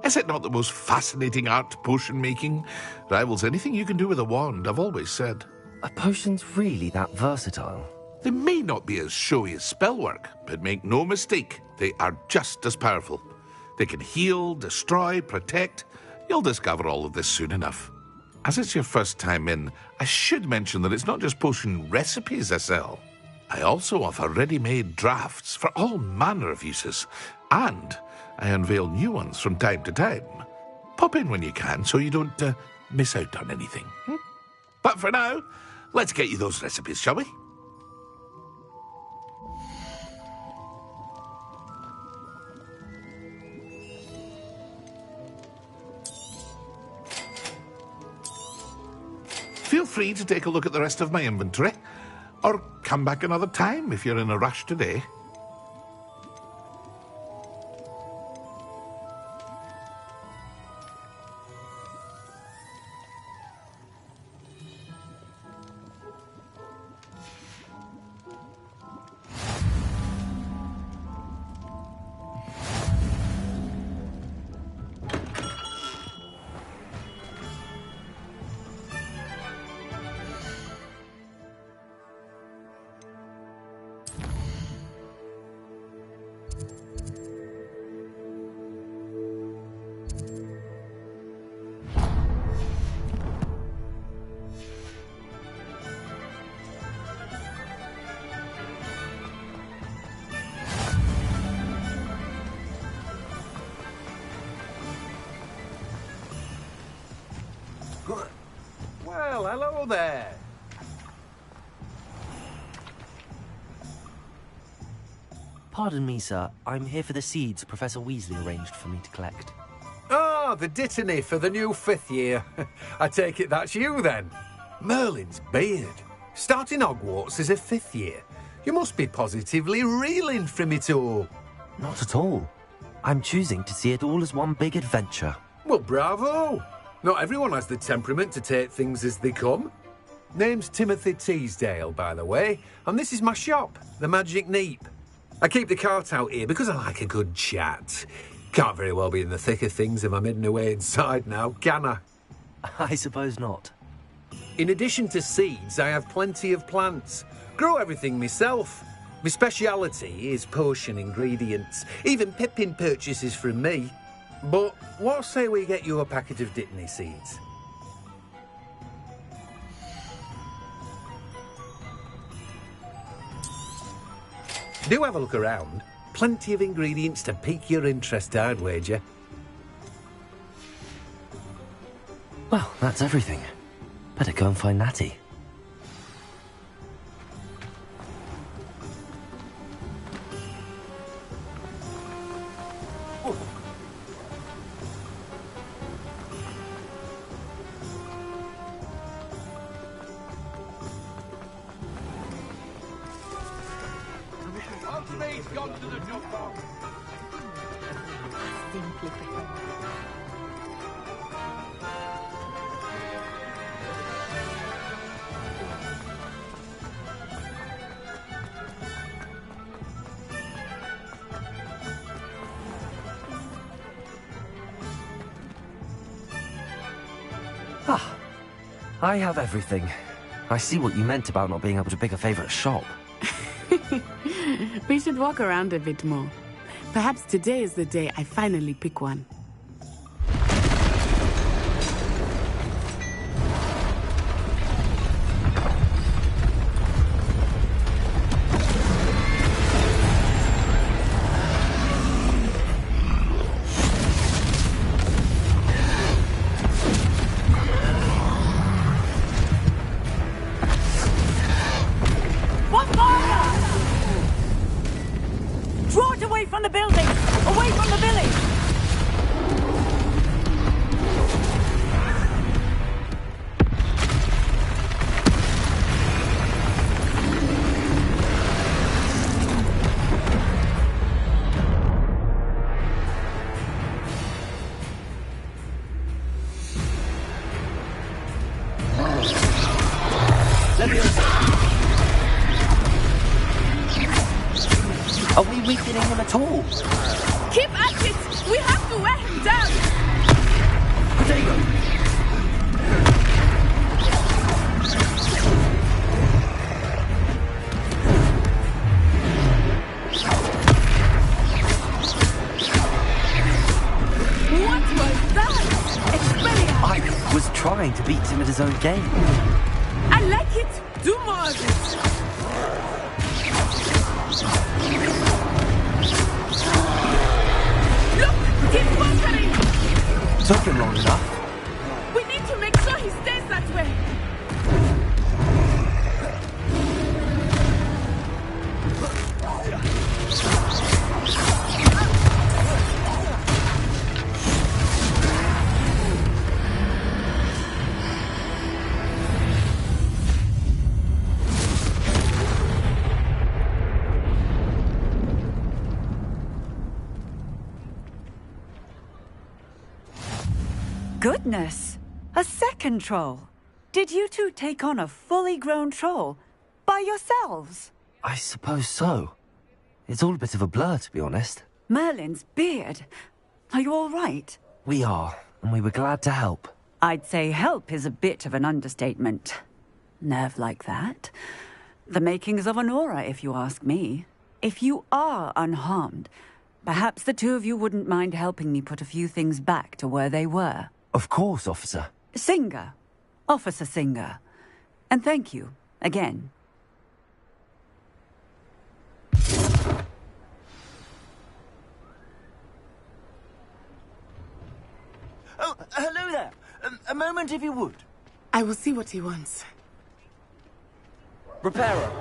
Is it not the most fascinating art, potion making? Rivals anything you can do with a wand, I've always said. Are potions really that versatile? They may not be as showy as spellwork, but make no mistake, they are just as powerful. They can heal, destroy, protect. You'll discover all of this soon enough. As it's your first time in, I should mention that it's not just potion recipes I sell. I also offer ready-made drafts for all manner of uses, and I unveil new ones from time to time. Pop in when you can so you don't miss out on anything. But for now, let's get you those recipes, shall we? Feel free to take a look at the rest of my inventory, or come back another time if you're in a rush today. Well, hello there. Pardon me, sir. I'm here for the seeds Professor Weasley arranged for me to collect. Ah, the dittany for the new 5th year. I take it that's you, then. Merlin's beard. Starting Hogwarts as a 5th year. You must be positively reeling from it all. Not at all. I'm choosing to see it all as one big adventure. Well, bravo. Not everyone has the temperament to take things as they come. Name's Timothy Teasdale, by the way, and this is my shop, the Magic Neep. I keep the cart out here because I like a good chat. Can't very well be in the thick of things if I'm hidden away inside now, can I? I suppose not. In addition to seeds, I have plenty of plants. Grow everything myself. My speciality is potion ingredients. Even Pippin purchases from me. But what say we get you a packet of dittany seeds? Do have a look around. Plenty of ingredients to pique your interest, I'd wager. Well, that's everything. Better go and find Natty. Ah, I have everything. I see what you meant about not being able to pick a favourite shop. We should walk around a bit more. Perhaps today is the day I finally pick one. weakening him at all. Keep at it! We have to wear him down! Potato! What was that? Expelliarmus! I was trying to beat him at his own game. I like it! Do more of it! Look! He's conquering! Took him long enough. We need to make sure he stays that way! Goodness! A second troll! Did you two take on a fully grown troll? By yourselves? I suppose so. It's all a bit of a blur, to be honest. Merlin's beard. Are you all right? We are, and we were glad to help. I'd say help is a bit of an understatement. Nerve like that. The makings of an aura, if you ask me. If you are unharmed, perhaps the two of you wouldn't mind helping me put a few things back to where they were. Of course, officer. Singer. Officer Singer. And thank you, again. Oh, hello there. A moment, if you would. I will see what he wants. Reparo.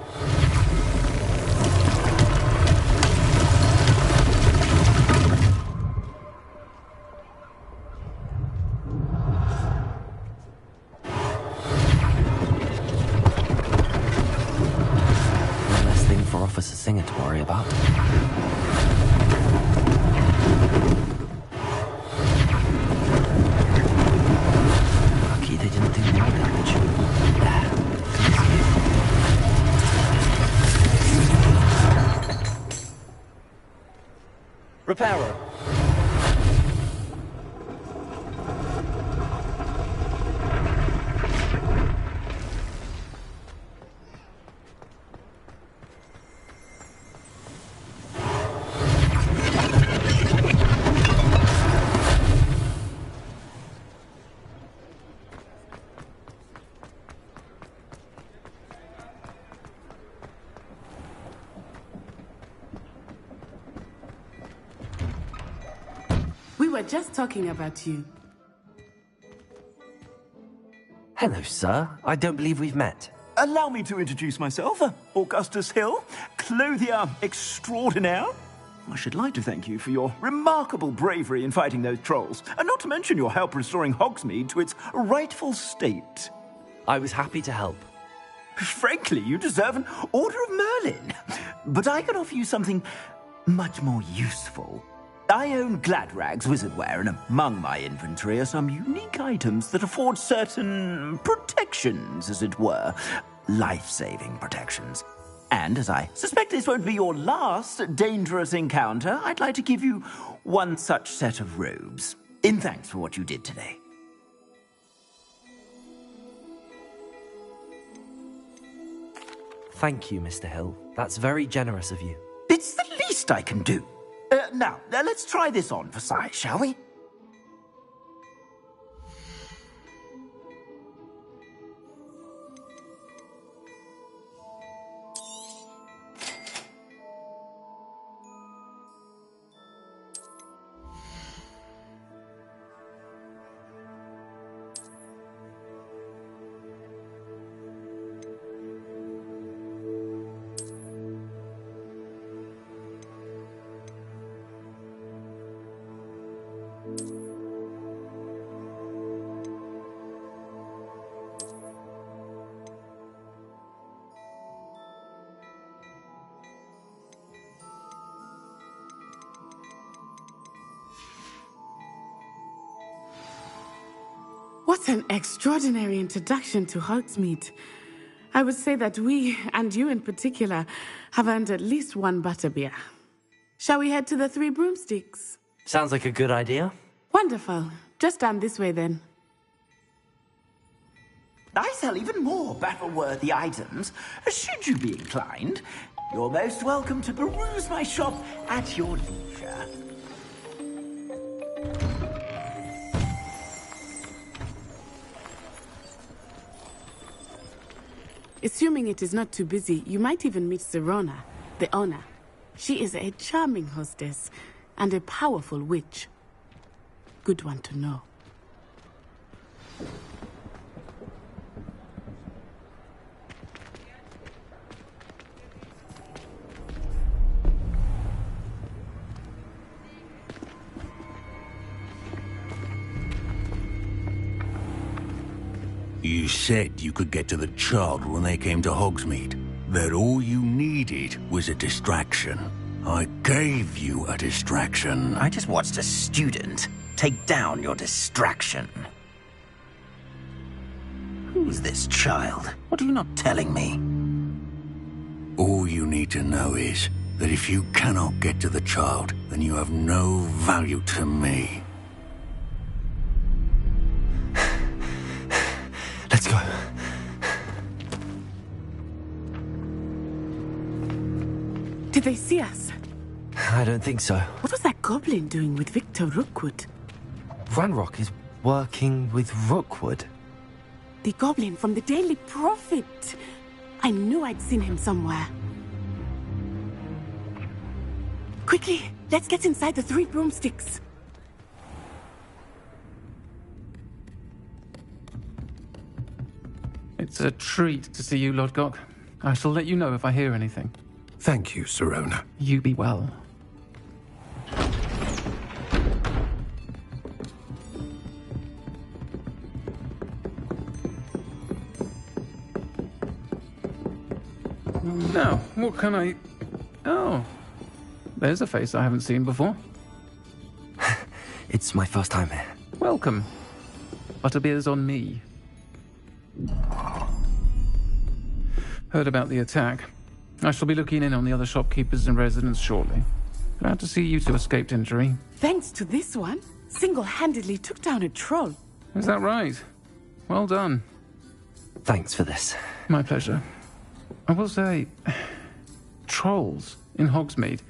One less thing for Officer Singer to worry about. Lucky they didn't do more damage. Reparo. We were just talking about you. Hello, sir. I don't believe we've met. Allow me to introduce myself, Augustus Hill, clothier extraordinaire. I should like to thank you for your remarkable bravery in fighting those trolls, and not to mention your help restoring Hogsmeade to its rightful state. I was happy to help. Frankly, you deserve an Order of Merlin. But I can offer you something much more useful. I own Gladrag's wizardware, and among my inventory are some unique items that afford certain protections, as it were. Life-saving protections. And as I suspect this won't be your last dangerous encounter, I'd like to give you one such set of robes, in thanks for what you did today. Thank you, Mr. Hill. That's very generous of you. It's the least I can do. Now, let's try this on for size, shall we? What an extraordinary introduction to Hogsmeade. I would say that we, and you in particular, have earned at least one butterbeer. Shall we head to the Three Broomsticks? Sounds like a good idea. Wonderful. Just down this way then. I sell even more battle-worthy items. Should you be inclined, you're most welcome to peruse my shop at your leisure. Assuming it is not too busy, you might even meet Sirona, the owner. She is a charming hostess and a powerful witch. Good one to know. You said you could get to the child when they came to Hogsmeade. That all you needed was a distraction. I gave you a distraction. I just watched a student take down your distraction. Who's this child? What are you not telling me? All you need to know is that if you cannot get to the child, then you have no value to me. Let's go. Did they see us? I don't think so. What was that goblin doing with Victor Rookwood? Ranrock is working with Rookwood. The goblin from the Daily Prophet. I knew I'd seen him somewhere. Quickly, let's get inside the Three Broomsticks. It's a treat to see you, Lodgok. I shall let you know if I hear anything. Thank you, Sirona. You be well. Now, what can I... Oh, there's a face I haven't seen before. It's my first time here. Welcome. Butterbeer's on me. Heard about the attack. I shall be looking in on the other shopkeepers and residents shortly. Glad to see you two escaped injury. Thanks to this one, single-handedly took down a troll. Is that right? Well done. Thanks for this. My pleasure. I will say, trolls in Hogsmeade.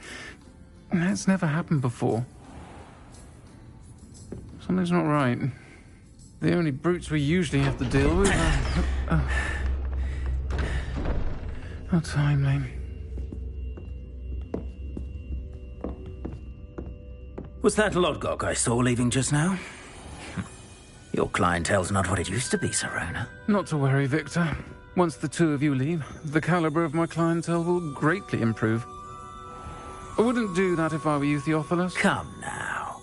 That's never happened before. Something's not right. The only brutes we usually have to deal with are... How timely. Was that Lodgok I saw leaving just now? Your clientele's not what it used to be, Sirona. Not to worry, Victor. Once the two of you leave, the caliber of my clientele will greatly improve. I wouldn't do that if I were you, Theophilus. Come now.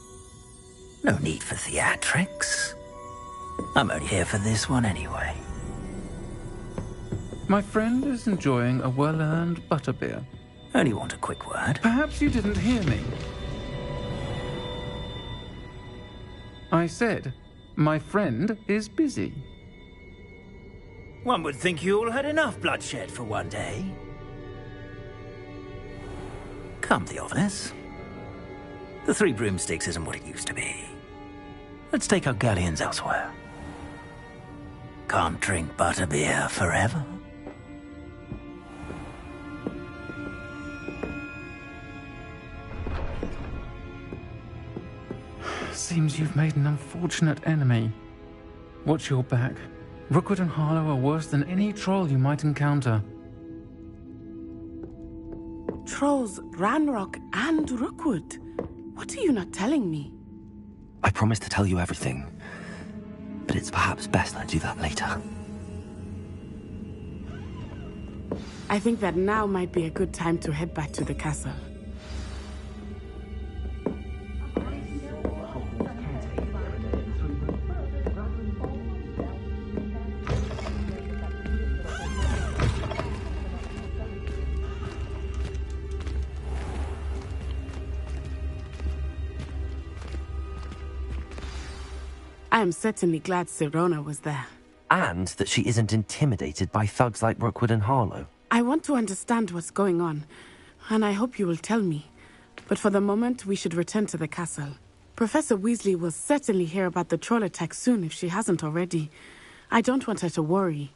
No need for theatrics. I'm only here for this one anyway. My friend is enjoying a well-earned butterbeer. Only want a quick word. Perhaps you didn't hear me. I said, my friend is busy. One would think you all had enough bloodshed for one day. Come, Theophilus. The Three Broomsticks isn't what it used to be. Let's take our galleons elsewhere. Can't drink butterbeer forever. Seems you've made an unfortunate enemy. Watch your back. Rookwood and Harlow are worse than any troll you might encounter. Trolls, Ranrock, and Rookwood. What are you not telling me? I promised to tell you everything, but it's perhaps best I do that later. I think that now might be a good time to head back to the castle. I am certainly glad Sirona was there. And that she isn't intimidated by thugs like Rookwood and Harlow. I want to understand what's going on, and I hope you will tell me. But for the moment, we should return to the castle. Professor Weasley will certainly hear about the troll attack soon if she hasn't already. I don't want her to worry.